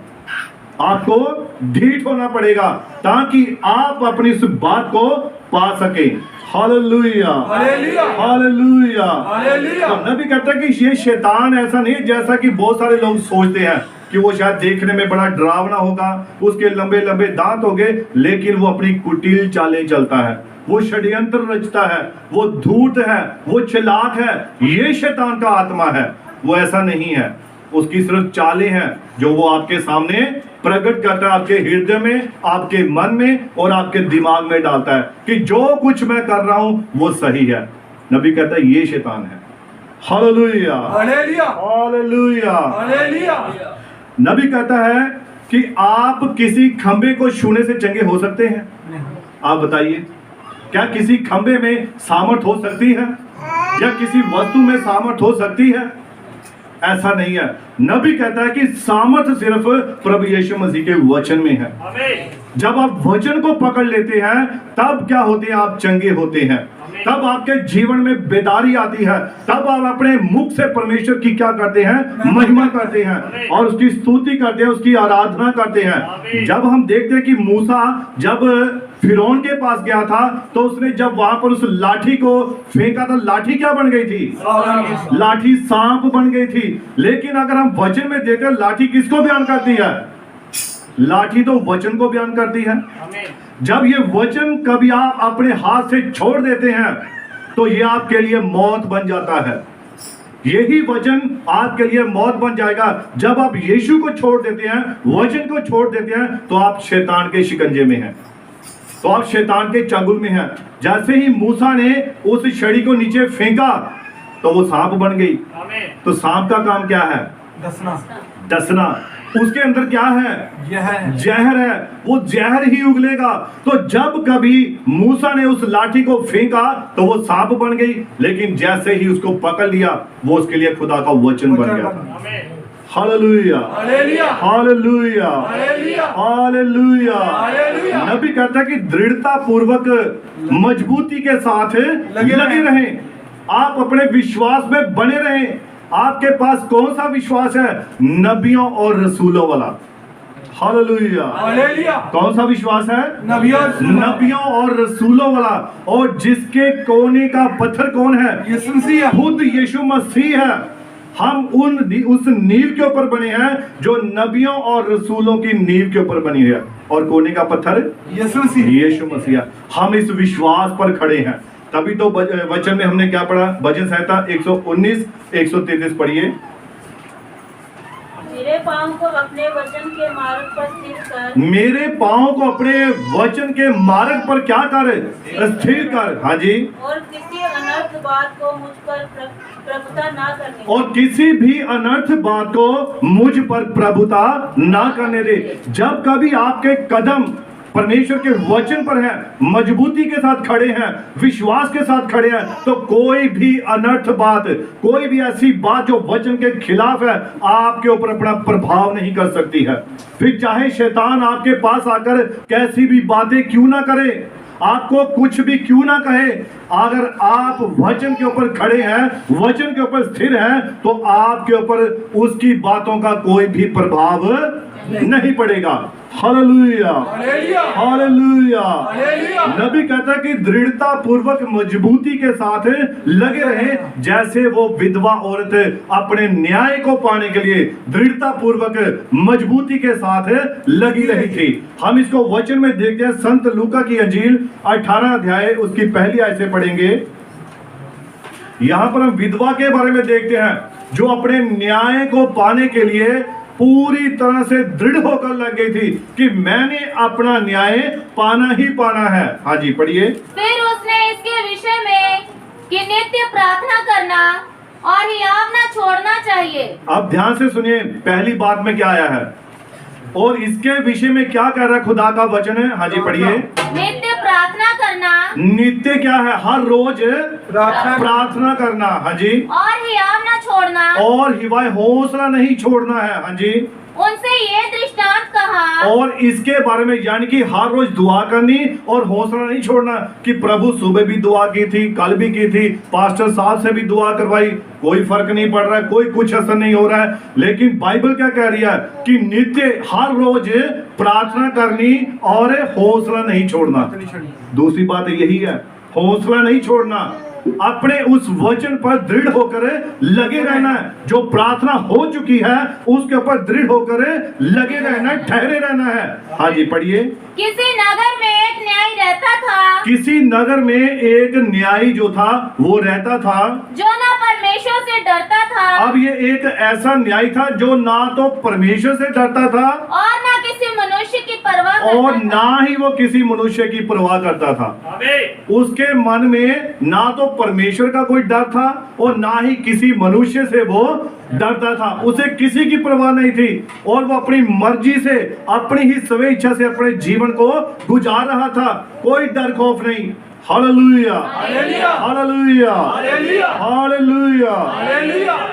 आपको ढीठ होना पड़ेगा ताकि आप अपनी इस बात को पा सके। Hallelujah, hallelujah, hallelujah, hallelujah. तो नबी कहता है कि ये शैतान ऐसा नहीं जैसा कि बहुत सारे लोग सोचते हैं कि वो शायद देखने में बड़ा डरावना होगा, उसके लंबे लंबे दांत होंगे, लेकिन वो अपनी कुटिल चालें चलता है, वो षड्यंत्र रचता है, वो धूर्त है, वो चालाक है। ये शैतान का आत्मा है, वो ऐसा नहीं है। उसकी सिर्फ चालें हैं जो वो आपके सामने प्रकट करता है, आपके हृदय में, आपके मन में और आपके दिमाग में डालता है कि जो कुछ मैं कर रहा हूं वो सही है। नबी कहता है ये शैतान है। Hallelujah, hallelujah, hallelujah, hallelujah. नबी कहता है कि आप किसी खंबे को छूने से चंगे हो सकते हैं? आप बताइए, क्या किसी खंबे में सामर्थ हो सकती है या किसी वस्तु में सामर्थ हो सकती है? ऐसा नहीं है। नबी कहता है कि सामर्थ सिर्फ प्रभु यीशु मसीह के वचन में है। जब आप वचन को पकड़ लेते हैं तब क्या होते हैं, आप चंगे होते हैं, तब आपके जीवन में बेदारी आती है, तब आप अपने मुख से परमेश्वर की क्या करते हैं, महिमा करते हैं और उसकी स्तुति करते हैं, उसकी आराधना करते हैं। जब हम देखते हैं कि मूसा जब फिरौन के पास गया था तो उसने जब वहां पर उस लाठी को फेंका था, लाठी क्या बन गई थी? लाठी सांप बन गई थी। लेकिन अगर हम वचन में देखें, लाठी किसको बयान करती है? लाठी तो वचन को बयान करती है। जब ये वचन कभी आप अपने हाथ से छोड़ देते हैं तो ये आपके लिए मौत बन जाता है। यही वचन आपके लिए मौत बन जाएगा। जब आप यीशु को छोड़ देते हैं, वचन को छोड़ देते हैं, तो आप शैतान के शिकंजे में हैं, तो आप शैतान के चंगुल में हैं। जैसे ही मूसा ने उस छड़ी को नीचे फेंका तो वो सांप बन गई। तो सांप का काम क्या है? डसना। उसके अंदर क्या है? जहर है। वो जहर ही उगलेगा। तो जब कभी मूसा ने उस लाठी को फेंका तो वो सांप बन गई, लेकिन जैसे ही उसको पकड़ लिया वो उसके लिए खुदा का वचन बन गया। Hallelujah, hallelujah, hallelujah, hallelujah. नबी कहता है कि दृढ़ता पूर्वक मजबूती के साथ लगे रहें, आप अपने विश्वास में बने रहें। आपके पास कौन सा विश्वास है? नबियों और रसूलों वाला। Hallelujah, hallelujah. कौन सा विश्वास है? नबियों और रसूलों वाला। और जिसके कोने का पत्थर कौन है? यीशु मसीह, खुद यीशु मसीह है। हम उस नींव के ऊपर बने हैं जो नबियों और रसूलों की नींव के ऊपर बनी है, और कोने का पत्थर यीशु मसीह। हम इस विश्वास पर खड़े हैं। तभी तो वचन में हमने क्या पढ़ा? भजन संहिता 119 133 पढ़िए। मेरे पाँव को अपने वचन के मार्ग पर स्थिर कर। मेरे पाँव को अपने वचन के मार्ग पर क्या कर? स्थिर कर। हाँ जी। और किसी अनर्थ बात को मुझ पर प्रभुता ना करने। और किसी भी अनर्थ बात को मुझ पर प्रभुता ना करने दे। जब कभी आपके कदम परमेश्वर के वचन पर हैं, मजबूती के साथ खड़े हैं, विश्वास के साथ खड़े हैं, तो कोई भी अनर्थ बात, कोई भी ऐसी बात जो वचन के खिलाफ है, आपके ऊपर अपना प्रभाव नहीं कर सकती है। फिर चाहे शैतान आपके पास आकर कैसी भी बातें क्यों ना करे, आपको कुछ भी क्यों ना कहे, अगर आप वचन के ऊपर खड़े हैं, वचन के ऊपर स्थिर हैं, तो आपके ऊपर उसकी बातों का कोई भी प्रभाव नहीं पड़ेगा। Hallelujah, hallelujah. नबी कहता है कि दृढ़ता पूर्वक मजबूती के साथ लगे रहे, जैसे वो विधवा औरत अपने न्याय को पाने के लिए दृढ़ता पूर्वक मजबूती के साथ लगी रही थी। हम इसको वचन में देखते हैं, संत लूका की अंजील 18 अध्याय उसकी पहली आयत से पढ़ेंगे। यहां पर हम विधवा के बारे में देखते हैं, जो अपने न्याय को पाने के लिए पूरी तरह से दृढ़ होकर लग गई थी कि मैंने अपना न्याय पाना ही पाना है। हाँ जी, पढ़िए। फिर उसने इसके विषय में कि नित्य प्रार्थना करना और हियाव न छोड़ना चाहिए। अब ध्यान से सुनिए, पहली बात में क्या आया है और इसके विषय में क्या कह रहा है खुदा का वचन है। हाँ जी, पढ़िए। नित्य प्रार्थना करना, नित्य क्या है? हर रोज प्रार्थना करना। हाँ जी। और हियाव न छोड़ना, और हिवाए हौसला नहीं छोड़ना है। हाँ जी। उनसे ये दृष्टांत कहा, और इसके बारे में यानी कि हर रोज दुआ करनी और हौसला नहीं छोड़ना, कि प्रभु सुबह भी दुआ की थी, कल भी की थी, पास्टर साहब से भी दुआ करवाई, कोई फर्क नहीं पड़ रहा है, कोई कुछ असर नहीं हो रहा है। लेकिन बाइबल क्या कह रही है कि नित्य हर रोज प्रार्थना करनी और हौसला नहीं छोड़ना। दूसरी बात यही है, हौसला नहीं छोड़ना, अपने उस वचन पर दृढ़ होकर लगे रहना है। जो प्रार्थना हो चुकी है उसके ऊपर दृढ़ होकर लगे रहना है, ठहरे रहना है। हाँ जी, पढ़िए। किसी नगर में एक न्यायी रहता था, किसी नगर में एक न्यायी जो था वो रहता था, जो न परमेश्वर से डरता था। अब ये एक ऐसा न्यायी था जो ना तो परमेश्वर से डरता था और न किसी मनुष्य की परवाह और करता था। ना ही वो किसी मनुष्य की परवाह करता था। उसके मन में ना तो परमेश्वर का कोई डर था और ना ही किसी मनुष्य से वो डरता था। उसे किसी की परवाह नहीं थी और वो अपनी मर्जी से, अपनी ही स्वे इच्छा से अपने जीवन को गुजार रहा था। कोई डर खौफ नहीं। Hallelujah, hallelujah, hallelujah.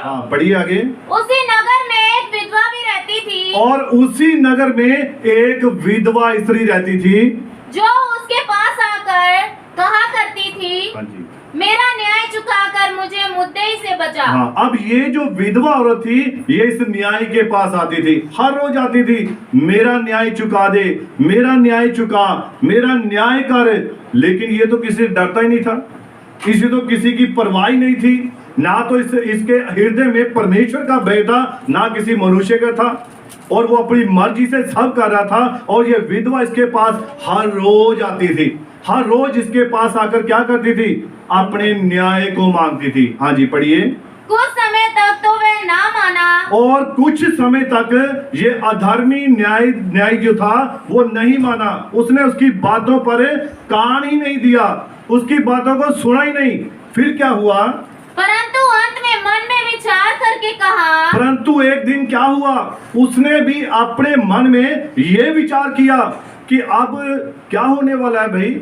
हाँ, पढ़िए आगे। उसी नगर में एक विधवा भी रहती थी, और उसी नगर में एक विधवा स्त्री रहती थी, जो उसके पास आकर कहा करती थी, हाँ जी, मेरा न्याय चुकाकर मुझे मुद्दई से बचा। हाँ, अब ये जो विधवा औरत थी, ये इस न्याय के पास आती थी, हर रोज आती थी, मेरा न्याय चुका दे, मेरा न्याय चुका, मेरा न्याय कर। लेकिन ये तो किसी से डरता ही नहीं था, इसे तो किसी की परवाह ही नहीं थी, ना तो इसके हृदय में परमेश्वर का भय था, ना किसी मनुष्य का था, और वो अपनी मर्जी से सब कर रहा था। और ये विधवा इसके पास हर रोज आती थी, हर रोज इसके पास आकर क्या करती थी? अपने न्याय को मांगती थी। हाँ जी, पढ़िए। कुछ समय तक तो वह ना माना, और कुछ समय तक ये अधर्मी न्याय जो था वो नहीं माना, उसने उसकी बातों पर कान ही नहीं दिया, उसकी बातों को सुना ही नहीं। फिर क्या हुआ? परंतु अंत में मन में विचार करके कहा, परंतु एक दिन क्या हुआ? उसने भी अपने मन में ये विचार किया कि अब क्या होने वाला है भाई,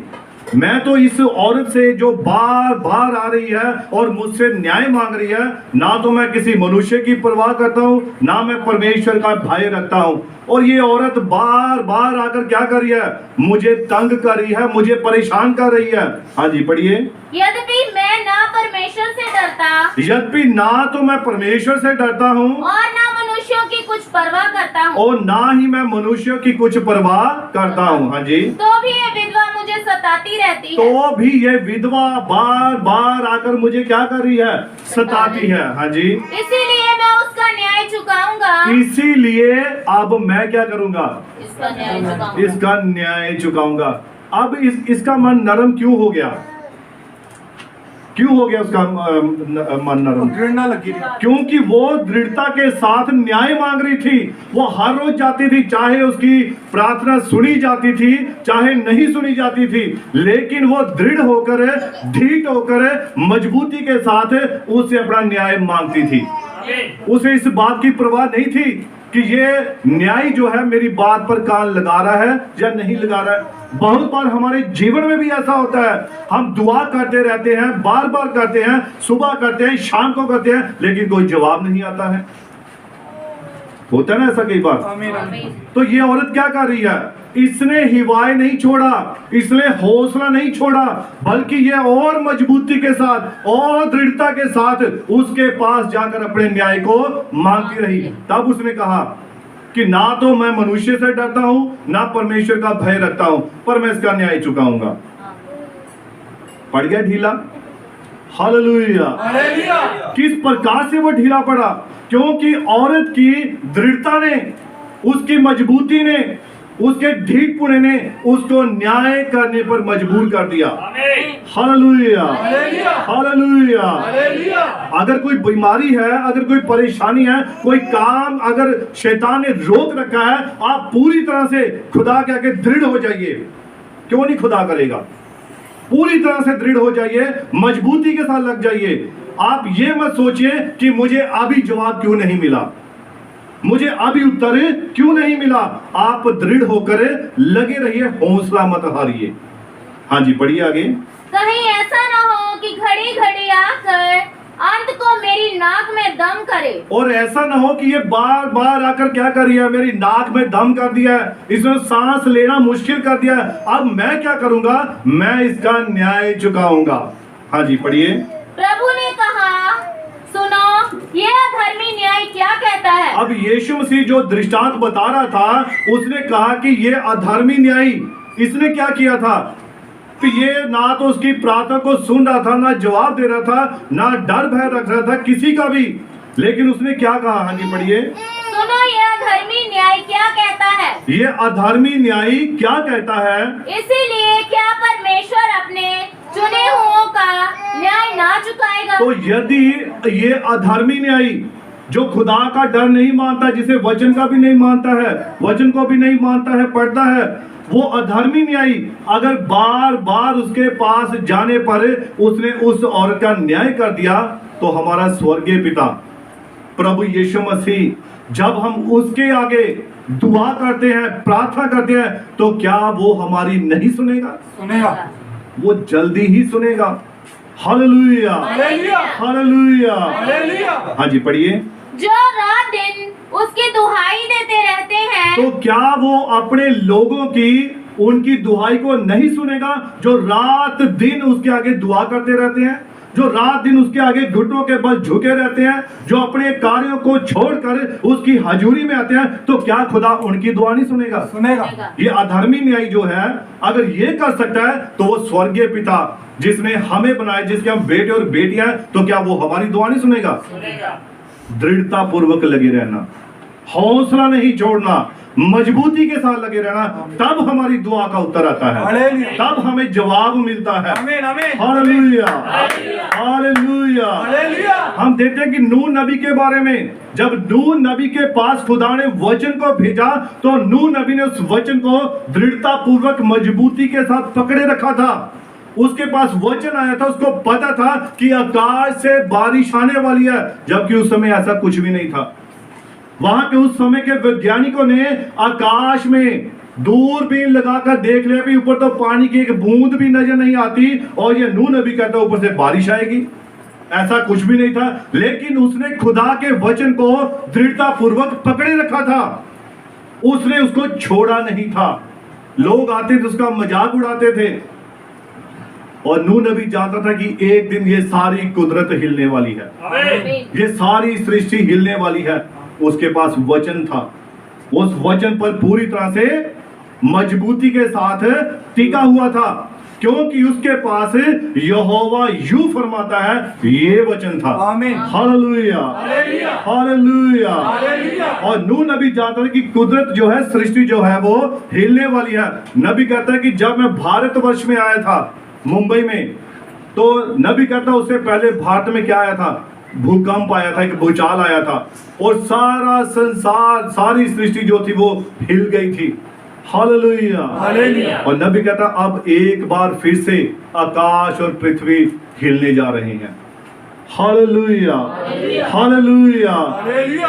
मैं तो इस औरत से जो बार बार आ रही है और मुझसे न्याय मांग रही है, ना तो मैं किसी मनुष्य की परवाह करता हूँ, ना मैं परमेश्वर का भय रखता हूँ, और ये औरत बार बार आकर क्या कर रही है? मुझे तंग कर रही है, मुझे परेशान कर रही है। हाँ जी, पढ़िए। यद्यपि मैं ना परमेश्वर से डरता, यद्यपि ना तो मैं परमेश्वर से डरता हूँ और ना मनुष्यों की कुछ परवाह करता हूँ, और ना ही मैं मनुष्यों की कुछ परवाह करता हूँ। हाँ जी। तो भी ये विधवा मुझे सताती रहती है। तो भी ये विधवा बार बार आकर मुझे क्या कर रही है? सताती है। हाँ जी। इसीलिए मैं उसका न्याय चुकाऊंगा। इसीलिए अब मैं क्या करूंगा? इसका न्याय चुकाऊंगा। इसका न्याय चुकाऊंगा। अब इसका मन नरम क्यों हो गया? क्यों हो गया उसका मन नरम? घृणा लगी थी। क्योंकि वो दृढ़ता के साथ न्याय मांग रही थी। वो हर रोज जाती थी, चाहे उसकी प्रार्थना सुनी जाती थी चाहे नहीं सुनी जाती थी, लेकिन वो दृढ़ होकर, ढीठ होकर, मजबूती के साथ उससे अपना न्याय मांगती थी। उसे इस बात की परवाह नहीं थी कि ये न्याय जो है मेरी बात पर कान लगा रहा है या नहीं लगा रहा है। बहुत बार हमारे जीवन में भी ऐसा होता है, हम दुआ करते रहते हैं, बार बार करते हैं, सुबह करते हैं, शाम को करते हैं, लेकिन कोई जवाब नहीं आता है। होता है ना ऐसा कई बार। आमीन। तो ये औरत क्या कर रही है? इसने हिवाए नहीं छोड़ा, इसने हौसला नहीं छोड़ा, बल्कि ये और मजबूती के साथ और दृढ़ता के साथ उसके पास जाकर अपने न्याय को मांगती रही। तब उसने कहा कि ना तो मैं मनुष्य से डरता हूं, ना परमेश्वर का भय रखता हूं, पर मैं इसका न्याय चुकाऊंगा। पड़ गया ढीला। हालेलुया। हालेलुया। किस प्रकार से वो ढीला पड़ा? क्योंकि औरत की दृढ़ता ने, उसकी मजबूती ने, उसके ढीठपुणे ने उसको न्याय करने पर मजबूर कर दिया। हालेलुया। हालेलुया। अगर कोई बीमारी है, अगर कोई परेशानी है, कोई काम अगर शैतान ने रोक रखा है, आप पूरी तरह से खुदा के आगे दृढ़ हो जाइए। क्यों नहीं खुदा करेगा? पूरी तरह से दृढ़ हो जाइए, मजबूती के साथ लग जाइए। आप ये मत सोचिए कि मुझे अभी जवाब क्यों नहीं मिला, मुझे अभी उत्तर क्यों नहीं मिला। आप दृढ़ होकर लगे रहिए, हौसला मत हारिए। हाँ जी, पढ़िए आगे। कहीं ऐसा ना हो कि घड़ी घड़ी आकर अंत को मेरी नाक में दम करे। और ऐसा ना हो कि ये बार बार आकर क्या कर रही है? मेरी नाक में दम कर दिया है, इसने सांस लेना मुश्किल कर दिया है। अब मैं क्या करूंगा? मैं इसका न्याय चुकाऊंगा। हाँ जी, पढ़िए। प्रभु ने कहा, सुनो, यह अधर्मी न्याय क्या कहता है। अब यीशु मसीह जो दृष्टांत बता रहा था, उसने कहा कि ये अधर्मी न्यायी, इसने क्या किया था? कि ये ना तो उसकी प्रार्थना को सुन रहा था, ना जवाब दे रहा था, ना डर भय रख रहा था किसी का भी, लेकिन उसने क्या कहा? हाँ जी, पढ़िए। सुनो, यह अधर्मी न्याय क्या कहता है। ये अधर्मी न्यायी क्या कहता है? इसीलिए क्या परमेश्वर अपने चुने हुओं का न्याय ना चुकाएगा। तो यदि ये अधर्मी न्यायी जो खुदा का डर नहीं मानता, जिसे वचन का भी नहीं मानता है, वचन को भी नहीं मानता है, पढ़ता है, वो अधर्मी न्यायी अगर बार बार उसके पास जाने पर उसने उस औरत का न्याय कर दिया, तो हमारा स्वर्गीय पिता प्रभु यीशु मसीह जब हम उसके आगे दुआ करते हैं, प्रार्थना करते हैं, तो क्या वो हमारी नहीं सुनेगा? सुनेगा। वो जल्दी ही सुनेगा। हालेलुया। हालेलुया। हालेलुया। हालेलुया। हाँ जी, पढ़िए। जो रात दिन उसकी दुहाई देते रहते हैं। तो क्या वो अपने लोगों की, उनकी दुहाई को नहीं सुनेगा? जो रात दिन उसके आगे दुआ करते रहते हैं, जो रात दिन उसके आगे घुटनों के बल झुके रहते हैं, जो अपने कार्यों को छोड़कर उसकी हजूरी में आते हैं, तो क्या खुदा उनकी दुआ नहीं सुनेगा? सुनेगा। ये अधर्मी न्यायी जो है, अगर ये कर सकता है, तो वो स्वर्गीय पिता जिसने हमें बनाया, जिसके हम बेटे और बेटियां हैं, तो क्या वो हमारी दुआ नहीं सुनेगा? दृढ़ता पूर्वक लगे रहना, हौसला नहीं छोड़ना, मजबूती के साथ लगे रहना, तब हमारी दुआ का उत्तर आता है, हालेलुया। तब हमें जवाब मिलता है। आमीन। आमीन। हालेलुया। हालेलुया। हालेलुया। हम देखते हैं कि नूह नबी के बारे में, जब नूह नबी के पास खुदा ने वचन को भेजा, तो नूह नबी ने उस वचन को दृढ़ता पूर्वक मजबूती के साथ पकड़े रखा था। उसके पास वचन आया था, उसको पता था कि आकाश से बारिश आने वाली है, जबकि उस समय ऐसा कुछ भी नहीं था। वहां के उस समय के वैज्ञानिकों ने आकाश में दूरबीन लगाकर देख लिया भी ऊपर तो पानी की एक बूंद भी नजर नहीं आती, और ये नूह नबी कहता ऊपर से बारिश आएगी। ऐसा कुछ भी नहीं था, लेकिन उसने खुदा के वचन को दृढ़ता पूर्वक पकड़े रखा था, उसने उसको छोड़ा नहीं था। लोग आते थे, उसका मजाक उड़ाते थे, और नूह नबी जानता था कि एक दिन ये सारी कुदरत हिलने वाली है, ये सारी सृष्टि हिलने वाली है। उसके पास वचन था, उस वचन पर पूरी तरह से मजबूती के साथ टिका हुआ था, क्योंकि उसके पास यहोवा यूं फरमाता है, ये वचन था। आमीन। हालेलुया। हालेलुया। हालेलुया। हालेलुया। और नूह नबी जानता था कि कुदरत जो है, सृष्टि जो है, वो हिलने वाली है। नबी कहता है कि जब मैं भारतवर्ष में आया था, मुंबई में, तो नबी कहता उससे पहले भारत में क्या आया था? भूकंप आया था, एक भूचाल आया था, और सारा संसार, सारी सृष्टि जो थी वो हिल गई थी। हालेलुया। हालेलुया। और नबी कहता अब एक बार फिर से आकाश और पृथ्वी हिलने जा रहे हैं। Hallelujah, hallelujah.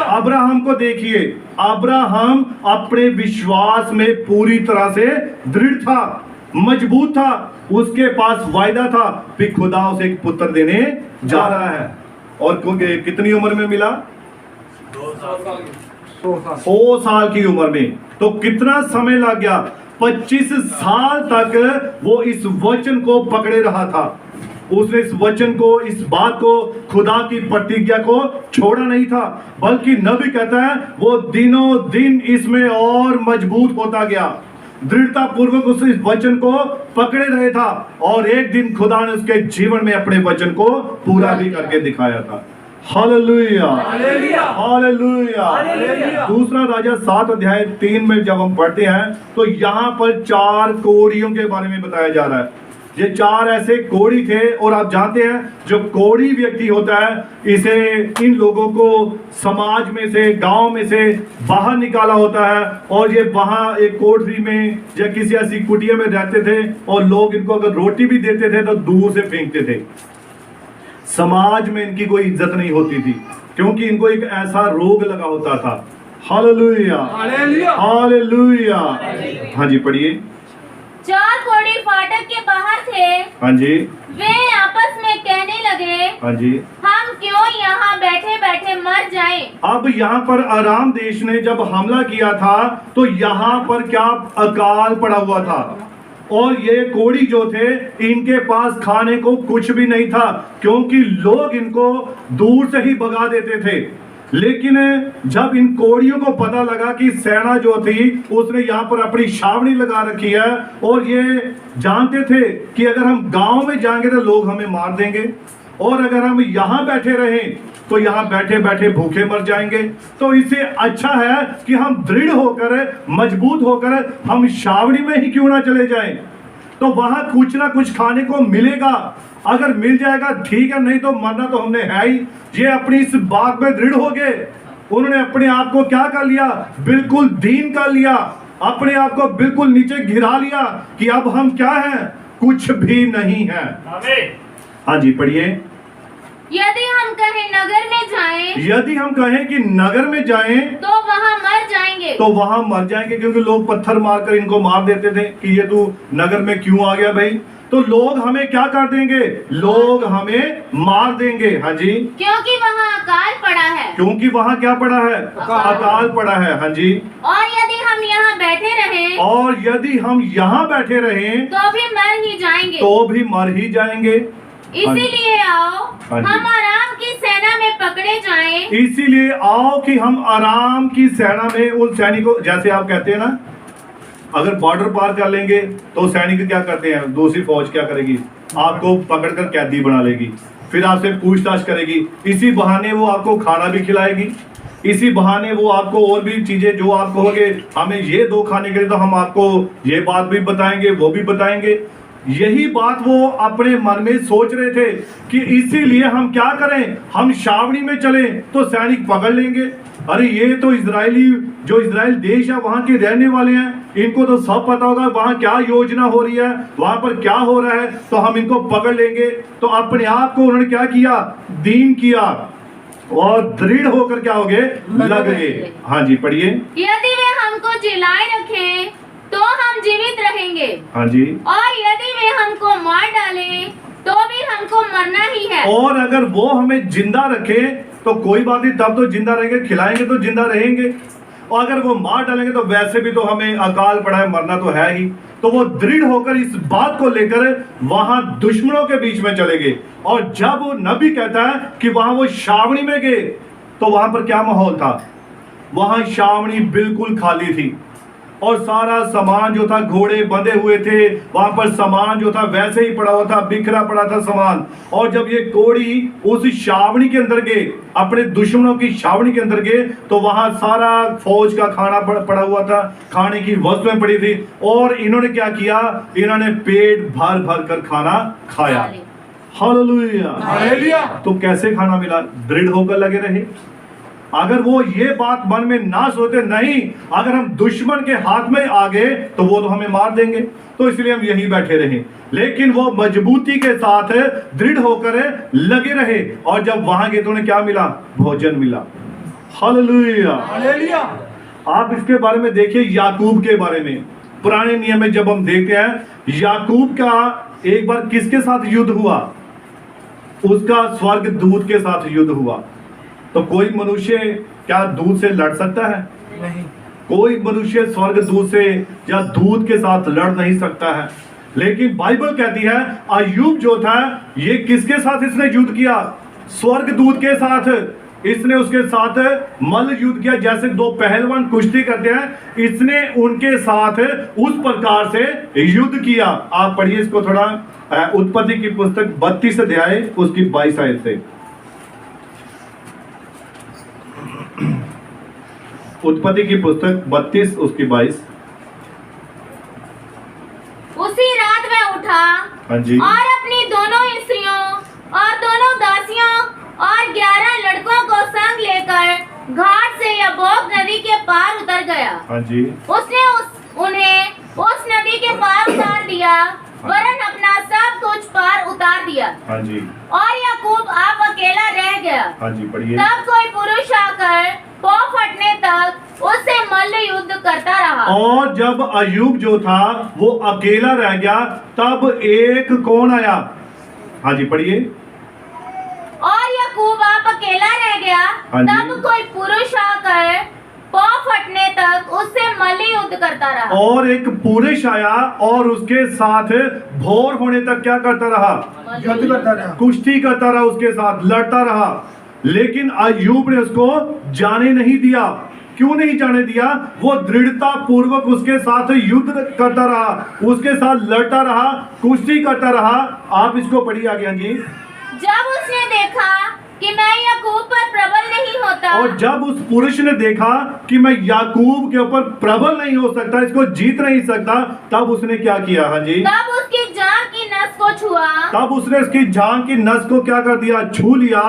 अब्राहम को देखिए, अब्राहम अपने विश्वास में पूरी तरह से दृढ़ था, मजबूत था। उसके पास वायदा था कि खुदा उसे एक पुत्र देने जा रहा है। और कितनी उम्र में मिला? 100 साल की उम्र में। तो कितना समय लग गया? 25 साल तक वो इस वचन को पकड़े रहा था। उसने इस वचन को, इस बात को, खुदा की प्रतिज्ञा को छोड़ा नहीं था, बल्कि नबी कहता है वो दिनों दिन इसमें और मजबूत होता गया, दृढ़ता पूर्वक उस इस वचन को पकड़े रहे था। और एक दिन खुदा ने उसके जीवन में अपने वचन को पूरा भी करके दिखाया था। Hallelujah, hallelujah. दूसरा राजा 7 अध्याय 3 में जब हम पढ़ते हैं तो यहाँ पर 4 कोढ़ियों के बारे में बताया जा रहा है। ये 4 ऐसे कोढ़ी थे, और आप जानते हैं जो कोढ़ी व्यक्ति होता है, इसे इन लोगों को समाज में से, गांव में से बाहर निकाला होता है, और ये वहां एक कोठरी में या किसी ऐसी कुटिया में रहते थे, और लोग इनको अगर रोटी भी देते थे तो दूर से फेंकते थे। समाज में इनकी कोई इज्जत नहीं होती थी, क्योंकि इनको एक ऐसा रोग लगा होता था। Hallelujah, hallelujah. हाँ जी, पढ़िए। 4 कोढ़ी फाटक के बाहर थे। हाँ जी। वे आपस में कहने लगे, हाँ जी, हम क्यों यहाँ बैठे बैठे मर जाएं? अब यहाँ पर आराम देश ने जब हमला किया था तो यहाँ पर क्या अकाल पड़ा हुआ था, और ये कोढ़ी जो थे इनके पास खाने को कुछ भी नहीं था, क्योंकि लोग इनको दूर से ही भगा देते थे। लेकिन जब इन कोढ़ियों को पता लगा कि सेना जो थी उसने यहाँ पर अपनी छावनी लगा रखी है, और ये जानते थे कि अगर हम गांव में जाएंगे तो लोग हमें मार देंगे, और अगर हम यहाँ बैठे रहें तो यहाँ बैठे बैठे भूखे मर जाएंगे, तो इससे अच्छा है कि हम दृढ़ होकर, मजबूत होकर हम छावनी में ही क्यों ना चले जाएं। तो वहां कुछ ना कुछ खाने को मिलेगा, अगर मिल जाएगा ठीक है, नहीं तो मरना तो हमने है ही। ये अपनी इस बात में दृढ़ हो गए। उन्होंने अपने आप को क्या कर लिया? बिल्कुल दीन कर लिया, अपने आप को बिल्कुल नीचे गिरा लिया कि अब हम क्या हैं? कुछ भी नहीं है। हाँ जी, पढ़िए। यदि हम कहें नगर में जाएं, यदि हम कहें कि नगर में जाएं तो वहाँ मर जाएंगे। तो वहां मर जाएंगे, क्योंकि लोग पत्थर मारकर इनको मार देते थे कि ये तू नगर में क्यों आ गया भाई। तो लोग हमें क्या कर देंगे? लोग हमें मार देंगे। हाँ जी, क्योंकि वहाँ अकाल पड़ा है। क्योंकि वहां क्या पड़ा है? अकाल पड़ा है। हाँ जी। और यदि हम यहाँ बैठे रहें, और यदि हम यहाँ बैठे रहें तो भी मर ही जाएंगे। तो भी मर ही जाएंगे। इसीलिए आओ हाँ जी। हम आराम की सेना में पकड़े जाएं। इसीलिए आओ कि हम आराम की सेना में उन सैनिकों, जैसे आप कहते हैं ना, अगर बॉर्डर पार कर लेंगे तो सैनिक क्या करते हैं? दूसरी फौज क्या करेगी? आपको पकड़कर कैदी बना लेगी, फिर आपसे पूछताछ करेगी। इसी बहाने वो आपको खाना भी खिलाएगी, इसी बहाने वो आपको और भी चीजें, जो आप कहोगे हमें ये दो खाने के लिए, तो हम आपको ये बात भी बताएंगे, वो भी बताएंगे। यही बात वो अपने मन में सोच रहे थे कि इसीलिए हम क्या करें? हम छावनी में चले तो सैनिक पकड़ लेंगे। अरे ये तो इजरायली, जो इजराइल देश है वहां के रहने वाले हैं, इनको तो सब पता होगा वहां क्या योजना हो रही है, वहां पर क्या हो रहा है, तो हम इनको पकड़ लेंगे। तो अपने आप को उन्होंने क्या किया? दीन किया, और दृढ़ होकर क्या हो गए? लग गए। हाँ जी, पढ़िए। यदि वे हमको जिलाए रखें तो हम जीवित रहेंगे, हाँ जी। और यदि वे हमको मार डालें तो भी हमको मरना ही है। और अगर वो हमें जिंदा रखे तो कोई बात नहीं, तब तो जिंदा रहेंगे, खिलाएंगे तो जिंदा रहेंगे। और अगर वो मार डालेंगे तो वैसे भी तो हमें अकाल पड़ा है, मरना तो है ही। तो वो दृढ़ होकर इस बात को लेकर वहां दुश्मनों के बीच में चले गए। और जब वो नबी कहता है कि वहां वो छावनी में गए, तो वहां पर क्या माहौल था? वहां छावनी बिल्कुल खाली थी, और सारा सामान जो था, घोड़े बंधे हुए थे, वहां पर सामान जो था वैसे ही पड़ा हुआ था, बिखरा पड़ा था सामान। और जब ये कोढ़ी उस छावनी के अंदर गए, अपने दुश्मनों की छावनी के अंदर गए, तो वहां सारा फौज का खाना पड़ा हुआ था, खाने की वस्तुएं पड़ी थी। और इन्होंने क्या किया? इन्होंने पेट भर भर कर खाना खाया। हालेलुया। हालेलुया। तो कैसे खाना मिला? दृढ़ होकर लगे रहे, अगर वो ये बात मन में ना सोचते, नहीं अगर हम दुश्मन के हाथ में आ गए तो वो तो हमें मार देंगे, तो इसलिए हम यहीं बैठे रहे। लेकिन वो मजबूती के साथ दृढ़ होकर लगे रहे, और जब वहां गए तो उन्हें क्या मिला? भोजन मिला। हालेलुया। हालेलुया। आप इसके बारे में देखिए, याकूब के बारे में पुराने नियम में जब हम देखते हैं, याकूब का एक बार किसके साथ युद्ध हुआ? उसका स्वर्ग दूत के साथ युद्ध हुआ। तो कोई मनुष्य क्या दूत से लड़ सकता है? नहीं। कोई मनुष्य स्वर्ग दूत से या दूत के साथ लड़ नहीं सकता है। लेकिन बाइबल कहती है अय्यूब जो था, ये किसके साथ इसने युद्ध किया? स्वर्ग दूत के साथ। इसने उसके साथ मल्ल युद्ध किया, जैसे दो पहलवान कुश्ती करते हैं, इसने उनके साथ उस प्रकार से युद्ध किया। आप पढ़िए इसको थोड़ा, उत्पत्ति की पुस्तक 32 अध्याय उसकी 22 आयत से। उत्पत्ति की पुस्तक 32 उसकी 22। उसी रात में उठा हाँ जी। और अपनी दोनों स्त्रियों और दोनों दासियों और 11 लड़कों को संग लेकर घाट से यब्बोक नदी के पार उतर गया। हाँ जी। उसने उन्हें उस नदी के पार उतार दिया, वरन अपना सब कुछ पार उतार दिया। हाँ जी। और याकूब आप अकेला रह गया। हाँ जी, पढ़िए। तब कोई पुरुष आकर पौ फटने तक उससे मल्ल युद्ध करता रहा। और जब अय्यूब जो था वो अकेला रह गया, तब एक कौन आया? हाँ जी, पढ़िए। और याकूब आप अकेला रह गया, हाँ जी। तब कोई पुरुष आकर पौ फटने तक उससे मल्ल युद्ध करता रहा। और एक पुरुष आया और उसके साथ भोर होने तक क्या करता रहा? युद्ध करता रहा। कुश्ती करता रहा, उसके साथ लड़ता रहा। लेकिन अय्यूब ने उसको जाने नहीं दिया। क्यों नहीं जाने दिया? वो दृढ़ता पूर्वक उसके साथ युद्ध करता रहा, उसके साथ लड़ता रहा, कुश्ती करता रहा। आप इसको पढ़िए आगे। हाँ जी। जब उसने देखा कि मैं याकूब पर प्रबल नहीं होता, और जब उस पुरुष ने देखा कि मैं याकूब के ऊपर प्रबल नहीं हो सकता, इसको जीत नहीं सकता, तब उसने क्या किया? हाँ जी। तब उसकी जान की नस को छुआ, तब उसने इसकी जान की नस को क्या कर दिया? छू लिया।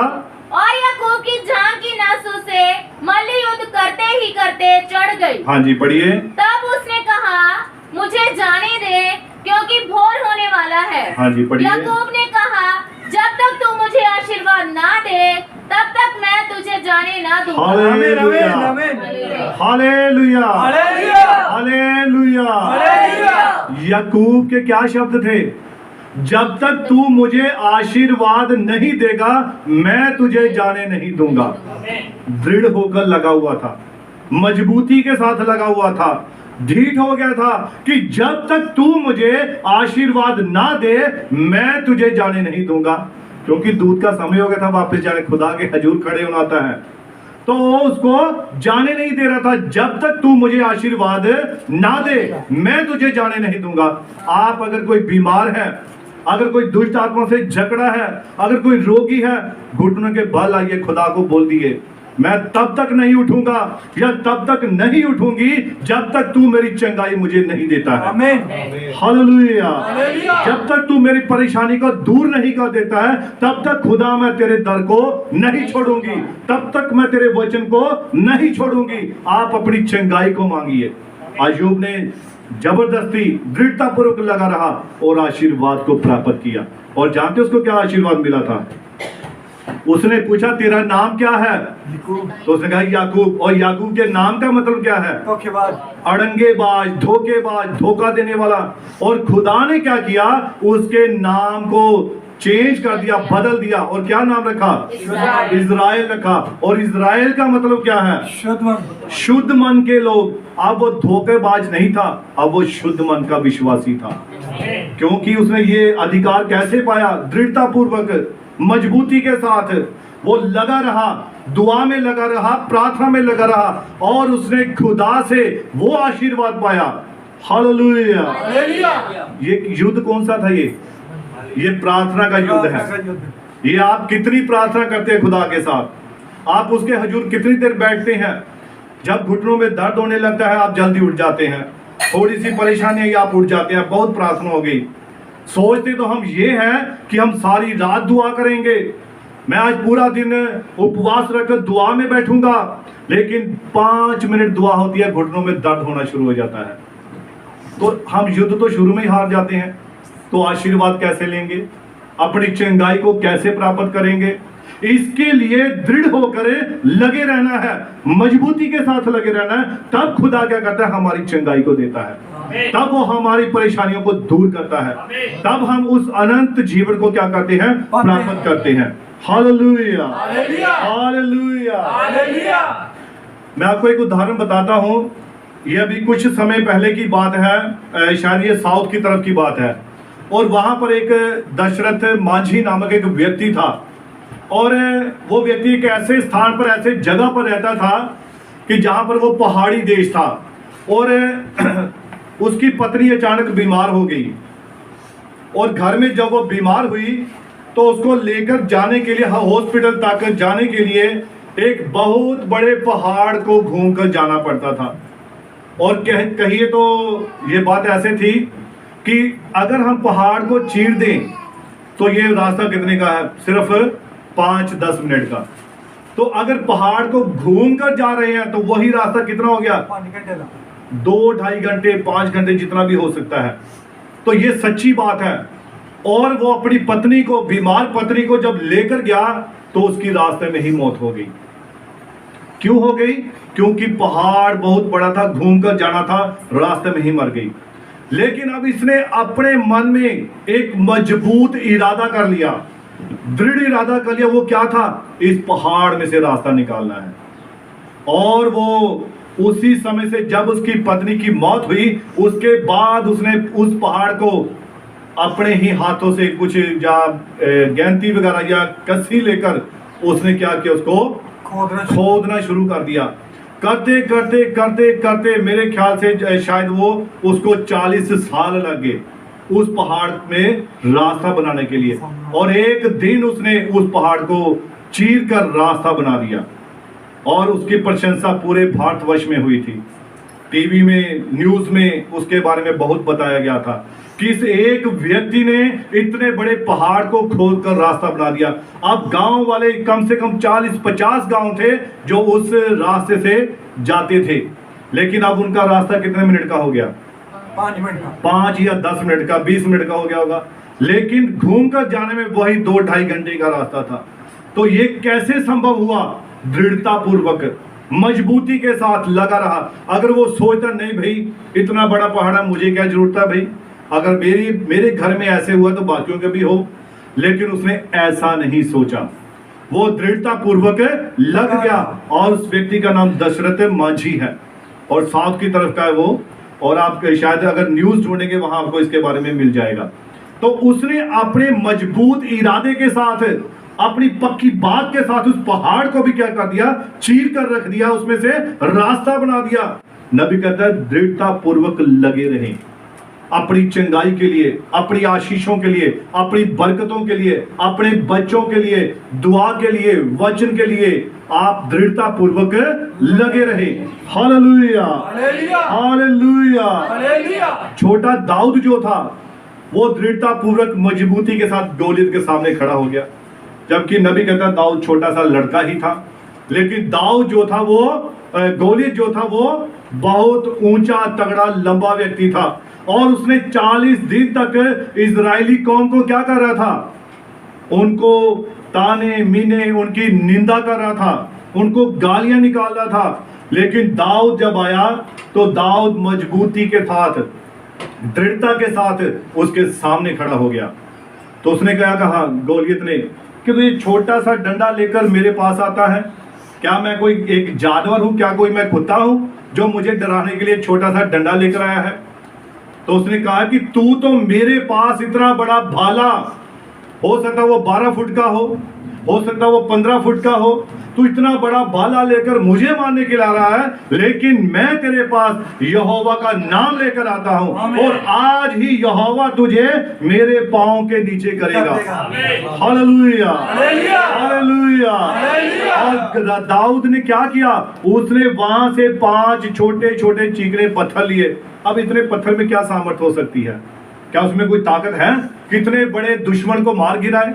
और याकूब की जान की नस उसे मल्ल युद्ध करते ही करते चढ़ गई। हाँ जी, पढ़िए। तब उसने कहा, मुझे जाने दे, क्योंकि भोर होने वाला है। हाँ जी, पढ़िए। याकूब ने कहा, जब तक तू मुझे आशीर्वाद ना दे, तब तक मैं तुझे जाने ना दूंगा। हालेलुया। आमीन। हालेलुया। हालेलुया। हालेलुया। हालेलुया। याकूब के क्या शब्द थे? जब तक तू मुझे आशीर्वाद नहीं देगा, मैं तुझे जाने नहीं दूंगा। दृढ़ होकर लगा हुआ था, मजबूती के साथ लगा हुआ था, ढीठ हो गया था कि जब तक तू मुझे आशीर्वाद ना दे, मैं तुझे जाने नहीं दूंगा। क्योंकि दूत का समय हो गया था वापस जाने, खुदा के हजूर खड़े होना आता है, तो उसको जाने नहीं दे रहा था। जब तक तू मुझे आशीर्वाद ना दे, मैं तुझे जाने नहीं दूंगा। आप अगर कोई बीमार है, अगर कोई दुष्ट आत्मा से झगड़ा है, अगर कोई रोगी है, घुटनों के बल आइए, खुदा को बोल दिए, मैं तब तक नहीं उठूंगा या तब तक नहीं उठूंगी जब तक तू मेरी चंगाई मुझे नहीं देता है। आमीन। हालेलुया। हालेलुया। जब तक तू मेरी परेशानी को दूर नहीं कर देता है, तब तक खुदा मैं तेरे दर को नहीं छोड़ूंगी, तब तक मैं तेरे वचन को नहीं छोड़ूंगी। आप अपनी चंगाई को मांगिए। अय्यूब ने जबरदस्ती दृढ़ता पूर्वक लगा रहा और आशीर्वाद को प्राप्त किया। और जानते उसको क्या आशीर्वाद मिला था? उसने पूछा, तेरा नाम क्या है? तो उसने कहा याकूब। और याकूब के नाम का मतलब क्या है? धोखेबाज। अड़ंगेबाज, धोखेबाज, धोखा देने वाला। और खुदा ने क्या किया? उसके नाम को चेंज कर दिया, बदल दिया, और क्या नाम रखा? इज़राइल रखा। और इज़राइल का मतलब क्या है? शुद्ध मन। शुद्ध मन के लोग। अब वो धोखेबाज नहीं था, अब वो शुद्ध मन का विश्वासी था। क्योंकि उसने ये अधिकार कैसे पाया? दृढ़ता पूर्वक, मजबूती के साथ वो लगा रहा, दुआ में लगा रहा, प्रार्थना में लगा रहा, और उसने खुदा से वो आशीर्वाद पाया। हालेलुया। हालेलुया। ये युद्ध कौन सा था? ये प्रार्थना का युद्ध है। ये आप कितनी प्रार्थना करते हैं खुदा के साथ? आप उसके हजूर कितनी देर बैठते हैं? जब घुटनों में दर्द होने लगता है आप जल्दी उठ जाते हैं, थोड़ी सी परेशानी आई आप उठ जाते हैं, बहुत प्रार्थना हो गई। सोचते तो हम ये हैं कि हम सारी रात दुआ करेंगे, मैं आज पूरा दिन उपवास रखकर दुआ में बैठूंगा, लेकिन 5 मिनट दुआ होती है, घुटनों में दर्द होना शुरू हो जाता है। तो हम युद्ध तो शुरू में ही हार जाते हैं। तो आशीर्वाद कैसे लेंगे? अपनी चंगाई को कैसे प्राप्त करेंगे? इसके लिए दृढ़ होकर लगे रहना है, मजबूती के साथ लगे रहना है। तब खुदा क्या करता है? हमारी चंगाई को देता है, तब वो हमारी परेशानियों को दूर करता है, तब हम उस अनंत जीवन को क्या करते हैं? प्राप्त करते हैं। Hallelujah, hallelujah. मैं आपको एक उदाहरण बताता हूं। ये अभी कुछ समय पहले की बात है, शायद ये साउथ की तरफ की बात है। और वहां पर एक दशरथ माझी नामक एक व्यक्ति था, और वो व्यक्ति एक ऐसे स्थान पर, ऐसे जगह पर रहता था कि जहां पर वो पहाड़ी देश था। और उसकी पत्नी अचानक बीमार हो गई, और घर में जब वो बीमार हुई तो उसको लेकर जाने के लिए, हॉस्पिटल तक जाने के लिए एक बहुत बड़े पहाड़ को घूमकर जाना पड़ता था। और कहिए तो ये बात ऐसे थी कि अगर हम पहाड़ को चीर दें तो ये रास्ता कितने का है? सिर्फ 5-10 मिनट का। तो अगर पहाड़ को घूम कर जा रहे हैं तो वही रास्ता कितना हो गया? 2-2.5 घंटे, 5 घंटे, जितना भी हो सकता है। तो ये सच्ची बात है। और वो अपनी पत्नी को, बीमार पत्नी को जब लेकर गया तो उसकी रास्ते में ही मौत हो गई। क्यों हो गई? क्योंकि पहाड़ बहुत बड़ा था, घूमकर जाना था, रास्ते में ही मर गई। लेकिन अब इसने अपने मन में एक मजबूत इरादा कर लिया, दृढ़ इरादा कर लिया। वो क्या था? इस पहाड़ में से रास्ता निकालना है। और वो उसी समय से जब उसकी पत्नी की मौत हुई, उसके बाद उसने उस पहाड़ को अपने ही हाथों से कुछ गैंती वगैरह या कस्सी लेकर उसने क्या किया? उसको खोदना शुरू कर दिया। करते करते करते करते मेरे ख्याल से शायद वो उसको 40 साल लग गए उस पहाड़ में रास्ता बनाने के लिए। और एक दिन उसने उस पहाड़ को चीर कर रास्ता बना दिया, और उसकी प्रशंसा पूरे भारतवर्ष में हुई थी। टीवी में, न्यूज में उसके बारे में बहुत बताया गया था कि इस एक व्यक्ति ने इतने बड़े पहाड़ को खोदकर रास्ता बना दिया। अब गांव वाले कम से कम 40-50 गांव थे जो उस रास्ते से जाते थे, लेकिन अब उनका रास्ता कितने मिनट का हो गया? 5 मिनट का, 5 या 10 मिनट का, 20 मिनट का हो गया होगा। लेकिन घूमकर जाने में वही 2-2.5 घंटे का रास्ता था। तो ये कैसे संभव हुआ? दृढ़ता पूर्वक, मजबूती के साथ लगा रहा। अगर वो सोचता नहीं भाई इतना बड़ा पहाड़ है, मुझे क्या जरूरत है भाई, अगर मेरे घर में ऐसे हुआ तो बाकियों के भी हो। लेकिन उसने ऐसा नहीं सोचा, वो दृढ़ता पूर्वक लग गया। और उस व्यक्ति का नाम दशरथ माझी है, और साउथ की तरफ का है वो। और आप शायद अगर न्यूज ढूंढेंगे वहां आपको इसके बारे में मिल जाएगा। तो उसने अपने मजबूत इरादे के साथ, अपनी पक्की बात के साथ उस पहाड़ को भी क्या कर दिया? चीर कर रख दिया, उसमें से रास्ता बना दिया। नबी कहता है दृढ़ता पूर्वक लगे रहें अपनी चंगाई के लिए, अपनी आशीषों के लिए, अपनी बरकतों के लिए, अपने बच्चों के लिए, दुआ के लिए, वचन के लिए आप दृढ़ता पूर्वक लगे रहे। Hallelujah, hallelujah. छोटा दाऊद जो था वो दृढ़ता पूर्वक मजबूती के साथ गोलियत के सामने खड़ा हो गया। जबकि नबी कहता दाऊद छोटा सा लड़का ही था, लेकिन दाऊद जो था वो, गोलियत जो था वो बहुत ऊंचा, तगड़ा, लंबा व्यक्ति था। और उसने 40 दिन तक इजरायली कौम को क्या कर रहा था? उनको ताने मीने, उनकी निंदा कर रहा था, उनको गालियां निकाल रहा था। लेकिन दाऊद जब आया तो दाऊद मजबूती के साथ, दृढ़ता के साथ उसके सामने खड़ा हो गया। तो उसने क्या कहा गोलियत ने कि तो ये छोटा सा डंडा लेकर मेरे पास आता है? क्या मैं कोई एक जानवर हूं? क्या कोई मैं कुत्ता हूं जो मुझे डराने के लिए छोटा सा डंडा लेकर आया है? तो उसने कहा कि तू तो मेरे पास इतना बड़ा भाला, हो सकता वो 12 फुट का हो सकता वो 15 फुट का हो, तू इतना बड़ा भाला लेकर मुझे मारने के लिए आ रहा है, लेकिन मैं तेरे पास यहोवा का नाम लेकर आता हूं, और आज ही यहोवा तुझे मेरे पांव के नीचे करेगा। Hallelujah, hallelujah. और दाऊद ने क्या किया? उसने वहां से 5 छोटे छोटे चीकने पत्थर लिए। अब इतने पत्थर में क्या सामर्थ हो सकती है? क्या उसमें कोई ताकत है? कितने बड़े दुश्मन को मार गिराए?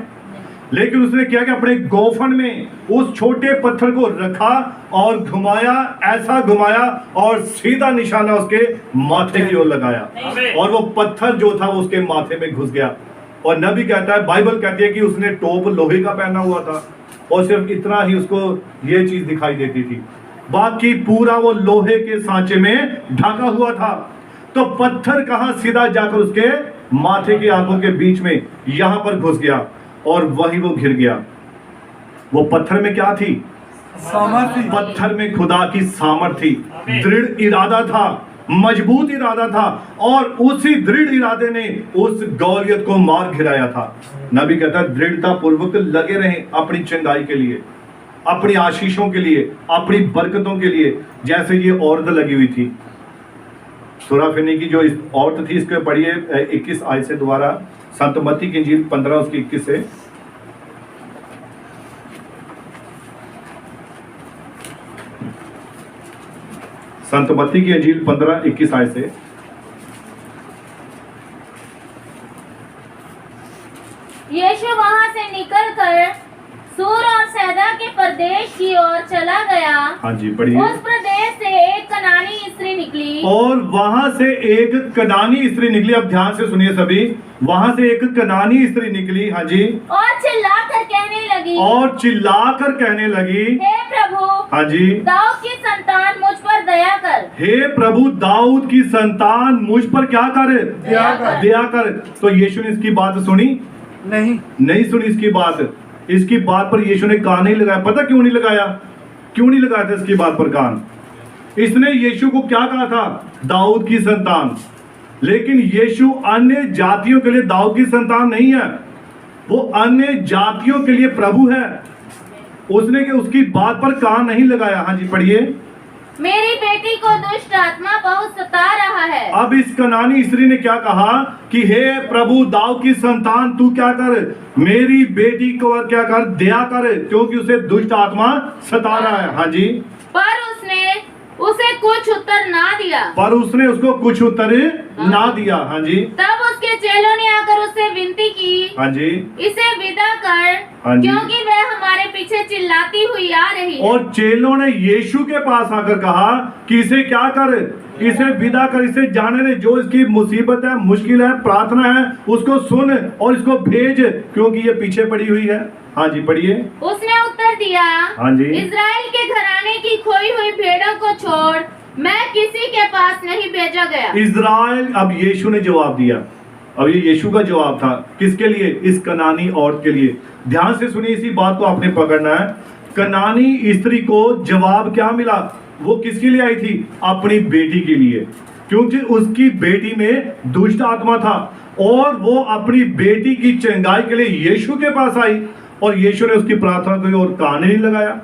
लेकिन उसने क्या कि अपने गोफन में उस छोटे पत्थर को रखा और घुमाया, ऐसा घुमाया और सीधा निशाना उसके माथे की ओर लगाया और वो पत्थर जो था वो उसके माथे में घुस गया। और नबी कहता है, बाइबल कहती है कि उसने टोप लोहे का पहना हुआ था और सिर्फ इतना ही उसको ये चीज दिखाई देती थी, बाकी पूरा वो लोहे के सांचे में ढका हुआ था। तो पत्थर कहां सीधा जाकर उसके माथे की आंखों के बीच में यहां पर घुस गया और वहीं वो गिर गया। वो पत्थर में क्या थी? सामर्थ्य। पत्थर में खुदा की सामर्थ थी, दृढ़ इरादा था, मजबूत इरादा था और उसी दृढ़ इरादे ने उस गौलियत को मार गिराया था। नबी कहता है दृढ़ता पूर्वक लगे रहें अपनी चंगाई के लिए, अपनी आशीषों के लिए, अपनी बरकतों के लिए, जैसे ये औरत लगी हुई थी। सुराफिनी की जो इस औरत थी, इसके पढ़िए 21 आयत से दोबारा, संत मत्ती की इंजील 15 उसकी 21 से। संत मत्ती की इंजील 15-21 आयत से। यीशु वहां से निकलकर सूर और सैदा के प्रदेश की ओर चला गया। हाँ जी पढ़िए। उस प्रदेश से एक कनानी स्त्री निकली और वहां से एक कनानी स्त्री निकली। अब ध्यान से सुनिए सभी, वहां से एक कनानी स्त्री निकली। हाँ जी। और चिल्लाकर कहने लगी, और चिल्लाकर कहने लगी, हे प्रभु, हाँ जी, दाऊद की संतान मुझ पर दया कर। हे प्रभु दाऊद की संतान मुझ पर क्या कर? दया कर। दया कर। तो यीशु ने इसकी बात सुनी? नहीं सुनी इसकी बात। इसकी बात पर यीशु ने कान नहीं लगाया। पता क्यों नहीं लगाया? क्यों नहीं लगाया था इसकी बात पर कान? इसने यीशु को क्या कहा था? दाऊद की संतान। लेकिन यीशु अन्य जातियों के लिए दाऊद की संतान नहीं है, वो अन्य जातियों के लिए प्रभु है। उसने कि उसकी बात पर कान नहीं लगाया। हाँ जी पढ़िए। मेरी बेटी को दुष्ट आत्मा बहुत सता रहा है। अब इस कनानी स्त्री ने क्या कहा कि हे प्रभु दाऊद की संतान तू क्या कर, मेरी बेटी को क्या कर, दया कर, क्योंकि उसे दुष्ट आत्मा सता रहा है। हाँ जी। पर उसने उसे कुछ उत्तर ना दिया। पर उसने उसको कुछ उत्तर ना दिया। हाँ जी। तब उसके चेलों ने आकर उससे विनती की, हाँ जी। इसे विदा कर, हाँ जी। क्योंकि वह हमारे पीछे चिल्लाती हुई आ रही है। और चेलों ने यीशु के पास आकर कहा कि इसे क्या कर, इसे विदा कर, इसे जाने दे, जो इसकी मुसीबत है, मुश्किल है, प्रार्थना है, उसको सुन और इसको भेज, क्योंकि ये पीछे पड़ी हुई है। हाँ जी पढ़िए। उसने उत्तर दिया, हाँ जी। इज़राइल के घराने की खोई हुई भेड़ों को छोड़ मैं किसी के पास नहीं भेजा गया। इज़राइल। अब यीशु ने जवाब दिया। अब ये यीशु का जवाब था किसके लिए? इस कनानी औरत के लिए। ध्यान से सुनिए, इसी बात को आपने पकड़ना है। कनानी स्त्री को जवाब क्या मिला? वो किसके लिए आई थी? अपनी बेटी के लिए, क्योंकि उसकी बेटी में दुष्ट आत्मा था और वो अपनी बेटी की चंगाई के लिए यीशु के पास आई और यीशु ने उसकी प्रार्थना कोई और कान नहीं लगाया,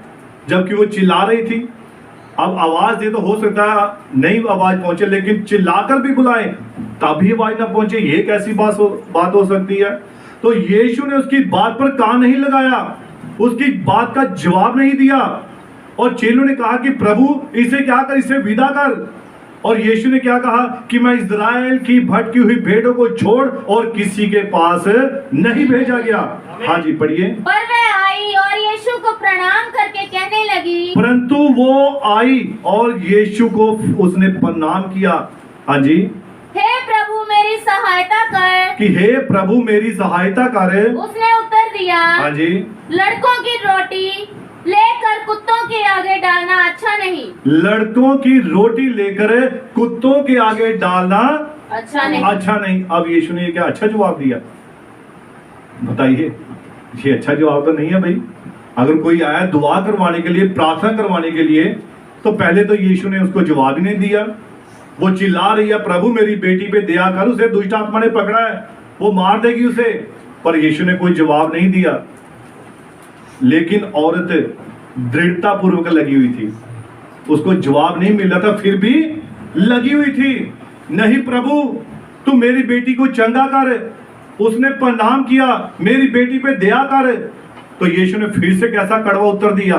जबकि वो चिल्ला रही थी। अब आवाज दे तो हो सकता है नहीं आवाज पहुंचे, लेकिन चिल्लाकर भी बुलाएं तभी आवाज ना पहुंचे, ये कैसी बात हो सकती है? तो यीशु ने उसकी बात पर कान नहीं लगाया, उसकी बात का जवाब नहीं दिया और चेलों ने कहा कि प्रभु इसे क्या कर, इसे विदा कर। और यीशु ने क्या कहा कि मैं इज़राइल की भटकी हुई भेड़ों को छोड़ और किसी के पास नहीं भेजा गया। हाँ जी पढ़िए। पर वह आई और यीशु को प्रणाम करके कहने लगी, परंतु वो आई और यीशु को उसने प्रणाम किया। हाँ जी। हे प्रभु मेरी सहायता कर। कि हे प्रभु मेरी सहायता कर। उसने उत्तर दिया, हाँ जी। लड़कों की रोटी लेकर कुत्तों के आगे डालना अच्छा नहीं। लड़कों की रोटी लेकर कुत्तों के आगे डालना अच्छा नहीं। अच्छा नहीं। अब यीशु ने क्या अच्छा जवाब दिया? बताइए, ये अच्छा जवाब तो नहीं है भाई। अगर कोई आया दुआ करवाने के लिए, प्रार्थना करवाने के लिए, तो पहले तो यीशु ने उसको जवाब ही नहीं दिया। वो चिल्ला रही है प्रभु मेरी बेटी पे दया कर, उसे दुष्ट आत्मा ने पकड़ा है, वो मार देगी उसे, पर यीशु ने कोई जवाब नहीं दिया। लेकिन औरत दृढ़ता पूर्वक लगी हुई थी, उसको जवाब नहीं मिल रहा था, फिर भी लगी हुई थी। नहीं प्रभु तू मेरी बेटी को चंगा कर। उसने प्रणाम किया, मेरी बेटी पे दया कर। तो यीशु ने फिर से कैसा कड़वा उत्तर दिया,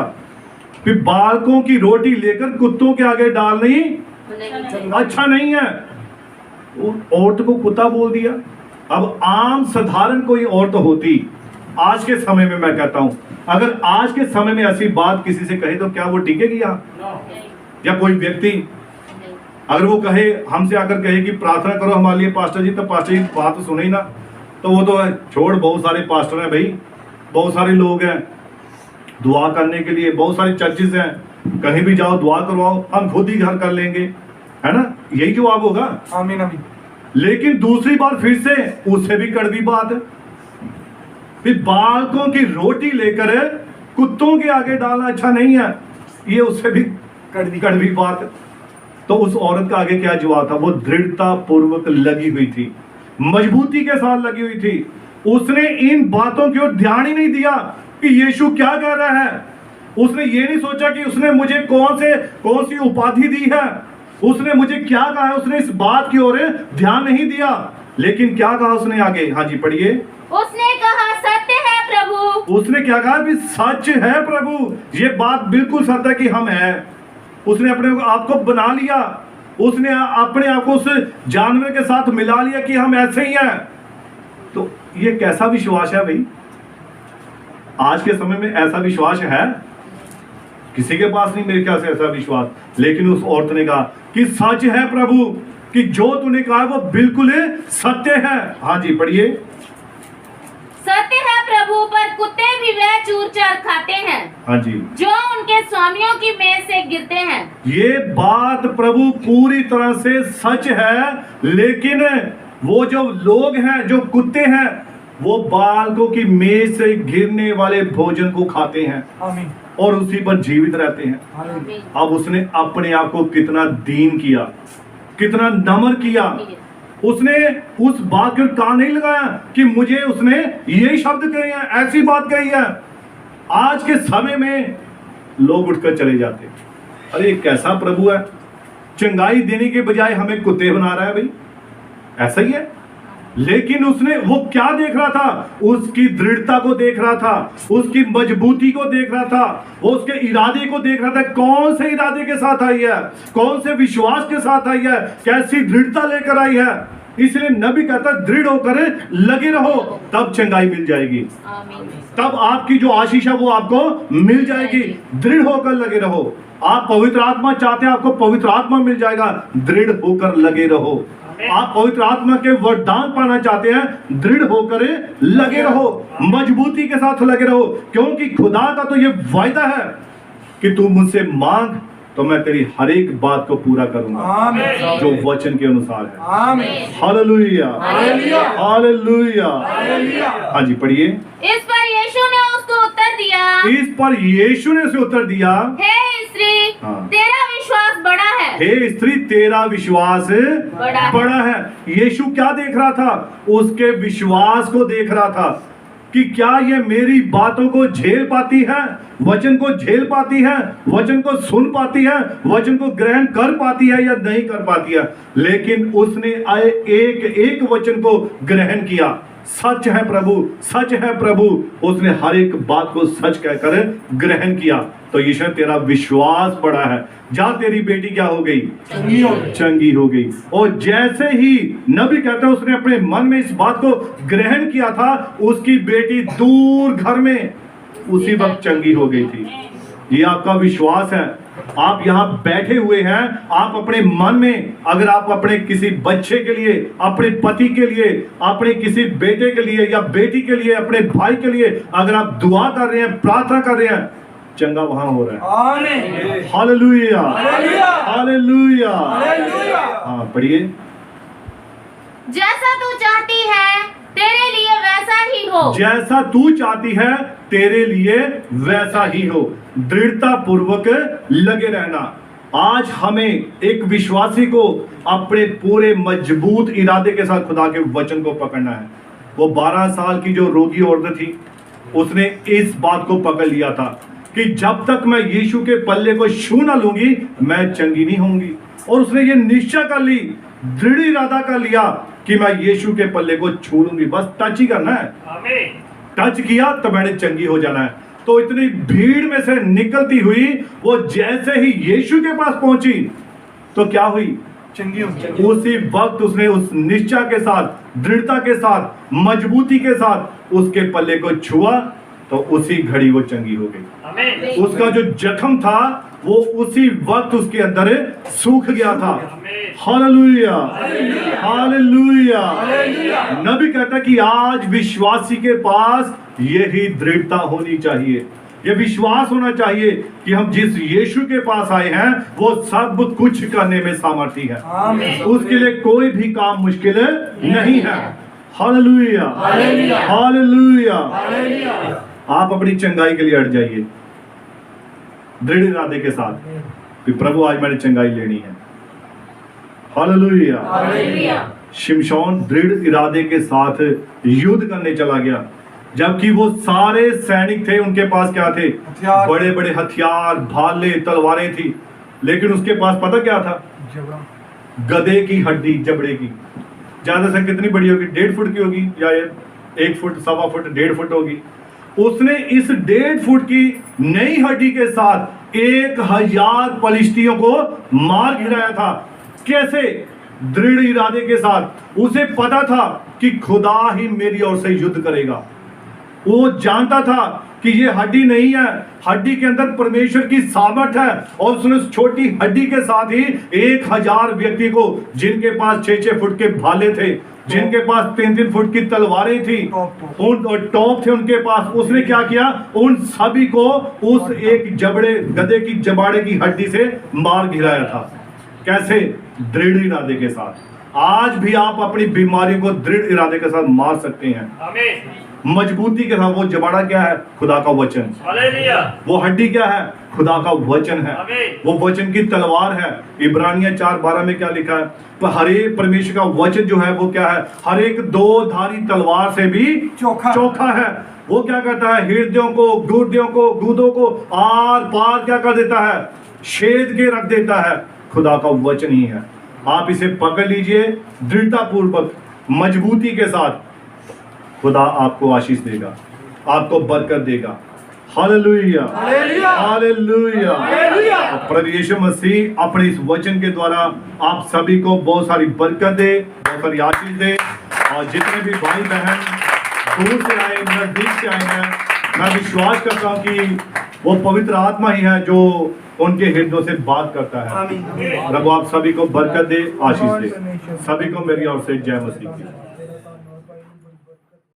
फिर बालकों की रोटी लेकर कुत्तों के आगे डालनी अच्छा नहीं है। औरत को कुत्ता बोल दिया। अब आम साधारण कोई औरत होती आज के समय में मैं कहता हूं, अगर आज के समय में ऐसी बात किसी से कहे तो क्या वो टिकेगी यहाँ? या कोई व्यक्ति अगर वो कहे, हमसे आकर कहे कि प्रार्थना करो हमारे लिए पास्टर जी, तो पास्टर जी बात सुने ही ना, तो वो तो छोड़, बहुत सारे पास्टर हैं भाई, बहुत सारे लोग हैं दुआ करने के लिए, बहुत सारे चर्चेस हैं, कहीं भी जाओ दुआ करवाओ, हम खुद ही घर कर लेंगे, है ना? यही जवाब होगा। आमीन आमीन। लेकिन दूसरी बार फिर से उससे भी कड़वी बात है, फिर बालकों की रोटी लेकर कुत्तों के आगे डालना अच्छा नहीं है, ये उससे भी कड़वी बात है। तो उस औरत का आगे क्या जवाब था? वो दृढ़ता पूर्वक लगी हुई थी, मजबूती के साथ लगी हुई थी। उसने इन बातों की ओर ध्यान ही नहीं दिया कि यीशु क्या कह रहा है। उसने ये नहीं सोचा कि उसने मुझे कौन सी उपाधि दी है, उसने मुझे क्या कहा है, उसने इस बात की ओर ध्यान नहीं दिया। लेकिन क्या कहा उसने आगे? हाँ जी पढ़िए। उसने कहा सत्य है प्रभु। उसने क्या कहा? भी सच है प्रभु, ये बात बिल्कुल सत्य है कि हम हैं। उसने अपने आप को बना लिया, उसने अपने आप को उस जानवर के साथ मिला लिया कि हम ऐसे ही हैं। तो ये कैसा विश्वास है भाई? आज के समय में ऐसा विश्वास है? किसी के पास नहीं मेरे ख्याल से ऐसा विश्वास। लेकिन उस औरत ने कहा कि सच है प्रभु, कि जो तूने कहा वो बिल्कुल सत्य है। हाँ जी पढ़िए। सत्य है प्रभु, पर कुत्ते भी वह चूर चार खाते हैं हाँ जी, जो उनके स्वामियों की मेज से गिरते हैं। ये बात प्रभु पूरी तरह से सच है, लेकिन वो जो लोग हैं, जो कुत्ते हैं, वो बालकों की मेज से गिरने वाले भोजन को खाते हैं आमीन और उसी पर जीवित रहते हैं। आमीन। अब उसने अपने आप को कितना दीन किया, कितना नम्र किया। उसने उस बात के कान नहीं लगाया कि मुझे उसने यही शब्द कहे हैं, ऐसी बात कही है। आज के समय में लोग उठकर चले जाते, अरे कैसा प्रभु है, चंगाई देने के बजाय हमें कुत्ते बना रहा है भाई, ऐसा ही है। लेकिन उसने वो क्या देख रहा था? उसकी दृढ़ता को देख रहा था, उसकी मजबूती को देख रहा था, वो उसके इरादे को देख रहा था। कौन से इरादे के साथ आई है, कौन से विश्वास के साथ आई है, कैसी दृढ़ता लेकर आई है। इसलिए नबी कहता है दृढ़ होकर लगे रहो, तब चंगाई मिल जाएगी, आमीन। तब आपकी जो आशीष है वो आपको मिल जाएगी। दृढ़ होकर लगे रहो। आप पवित्र आत्मा चाहते हैं, आपको पवित्र आत्मा मिल जाएगा, दृढ़ होकर लगे रहो। आप पवित्र आत्मा के वरदान पाना चाहते हैं, दृढ़ होकर लगे रहो, मजबूती के साथ लगे रहो, क्योंकि खुदा का तो ये वायदा है कि तू मुझसे मांग तो मैं तेरी हर एक बात को पूरा करूंगा, आमीन। जो वचन के अनुसार है। आमीन। Hallelujah, hallelujah. हालेलुया। हालेलुया। हाँ जी पढ़िए। इस पर यीशु ने उसको उत्तर दिया, इस पर यीशु ने उसे उत्तर दिया, हे स्त्री, हाँ। तेरा विश्वास बड़ा है। हे स्त्री, तेरा विश्वास बड़ा है। यीशु क्या देख रहा था? उसके विश्वास को देख रहा था कि क्या ये मेरी बातों को झेल पाती है, वचन को झेल पाती है, वचन को सुन पाती है, वचन को ग्रहण कर पाती है या नहीं कर पाती है। लेकिन उसने एक एक वचन को ग्रहण किया। सच है प्रभु, सच है प्रभु। उसने हर एक बात को सच कहकर ग्रहण किया। तो यीशु, तेरा विश्वास बड़ा है, जा तेरी बेटी क्या हो गई? चंगी हो गई। और जैसे ही नबी कहता है उसने अपने मन में इस बात को ग्रहण किया था, उसकी बेटी दूर घर में उसी वक्त चंगी हो गई थी। ये आपका विश्वास है। आप यहाँ बैठे हुए हैं, आप अपने मन में, अगर आप अपने किसी बच्चे के लिए, अपने पति के लिए, अपने किसी बेटे के लिए या बेटी के लिए, अपने भाई के लिए अगर आप दुआ कर रहे हैं, प्रार्थना कर रहे हैं, चंगा वहां हो रहा है। आमीन। Hallelujah, hallelujah. हालेलुया। हालेलुया। हाँ पढ़िए। जैसा तू चाहती है तेरे लिए वैसा ही हो। जैसा तू चाहती है तेरे लिए वैसा ही हो। दृढ़ता पूर्वक लगे रहना। आज हमें एक विश्वासी को अपने पूरे मजबूत इरादे के साथ खुदा के वचन को पकड़ना है। वो 12 साल की जो रोगी औरत थी, उसने इस बात को पकड़ लिया था कि जब तक मैं यीशु के पल्ले को छू ना लूंगी मैं चंगी नहीं होंगी। और उसने ये निश्चय कर ली, दृढ़ इरादा कर लिया कि मैं यीशु के पल्ले को छू लूंगी, बस टच ही करना है। टच किया तो मैंने चंगी हो जाना है। तो इतनी भीड़ में से निकलती हुई वो जैसे ही यीशु के पास पहुंची तो क्या हुई? चंगी होगी। उसी वक्त उसने उस निश्चय के साथ, दृढ़ता के साथ, मजबूती के साथ उसके पल्ले को छुआ तो उसी घड़ी वो चंगी हो गई। उसका जो जख्म था वो उसी वक्त उसके अंदर सूख गया था। Hallelujah, hallelujah. नबी कहता कि आज विश्वासी के पास यही दृढ़ता होनी चाहिए, ये विश्वास होना चाहिए कि हम जिस यीशु के पास आए हैं वो सब कुछ करने में सामर्थी है। उसके लिए कोई भी काम मुश्किल नहीं है। Hallelujah, hallelujah. आप अपनी चंगाई के लिए अड़ जाइए दृढ़ इरादे के साथ कि प्रभु आज मैंने चंगाई लेनी है। हालेलुया। शिमशोन दृढ़ इरादे के साथ युद्ध करने चला गया, जबकि वो सारे सैनिक थे, उनके पास क्या थे? हथियार। बड़े बड़े हथियार, भाले, तलवारें थी, लेकिन उसके पास पता क्या था? जबड़ा। गधे की हड्डी, जबड़े की। ज्यादा से कितनी बड़ी होगी? 1.5 फुट की होगी, या 1 फुट, 1.25 फुट, 1.5 फुट होगी। उसने इस 1.5 फुट की नई हड्डी के साथ 1000 फलिश्तियों को मार गिराया था। कैसे? दृढ़ इरादे के साथ। उसे पता था कि खुदा ही मेरी ओर से युद्ध करेगा। वो जानता था कि ये हड्डी नहीं है, हड्डी के अंदर परमेश्वर की सामर्थ है। और उसने उस छोटी हड्डी के साथ ही 1000 व्यक्ति को, जिनके पास 6-6 फुट के भाले थे, जिनके पास 3-3 फुट की तलवारें थी, उन और टॉप थे उनके पास, उसने क्या किया? उन सभी को उस एक जबड़े, गधे की जबाड़े की हड्डी से मार गिराया था। कैसे? दृढ़ इरादे के साथ। आज भी आप अपनी बीमारी को दृढ़ इरादे के साथ मार सकते हैं, मजबूती के साथ। वो जबाड़ा क्या है? खुदा का वचन। वो हड्डी क्या है? खुदा का वचन है। वो वचन की तलवार है। इब्रानिया 4:12 में क्या लिखा है? पर हर एक परमेश्वर का वचन जो है वो क्या है? हर एक 2 धारी तलवार से भी चोखा है। वो क्या करता है? हृदयों को, गुर्दों को, गूदों को आर पार क्या कर देता है? छेद के रख देता है। खुदा का वचन ही है। आप इसे पकड़ लीजिए दृढ़ता पूर्वक, मजबूती के साथ। खुदा आपको आशीष देगा, आपको बरकत देगा। Hallelujah, hallelujah. प्रभु यीशु मसीह अपने इस वचन के द्वारा आप सभी को बहुत सारी बरकत दे, बहुत सारी आशीष दे। और जितने भी भाई बहन दूर से आए, नजदीक से आए हैं, मैं विश्वास करता हूँ कि वो पवित्र आत्मा ही है जो उनके हृदयों से बात करता है। प्रभु आप सभी को बरकत दे, आशीष दे। सभी को मेरी ओर से जय मसीह की।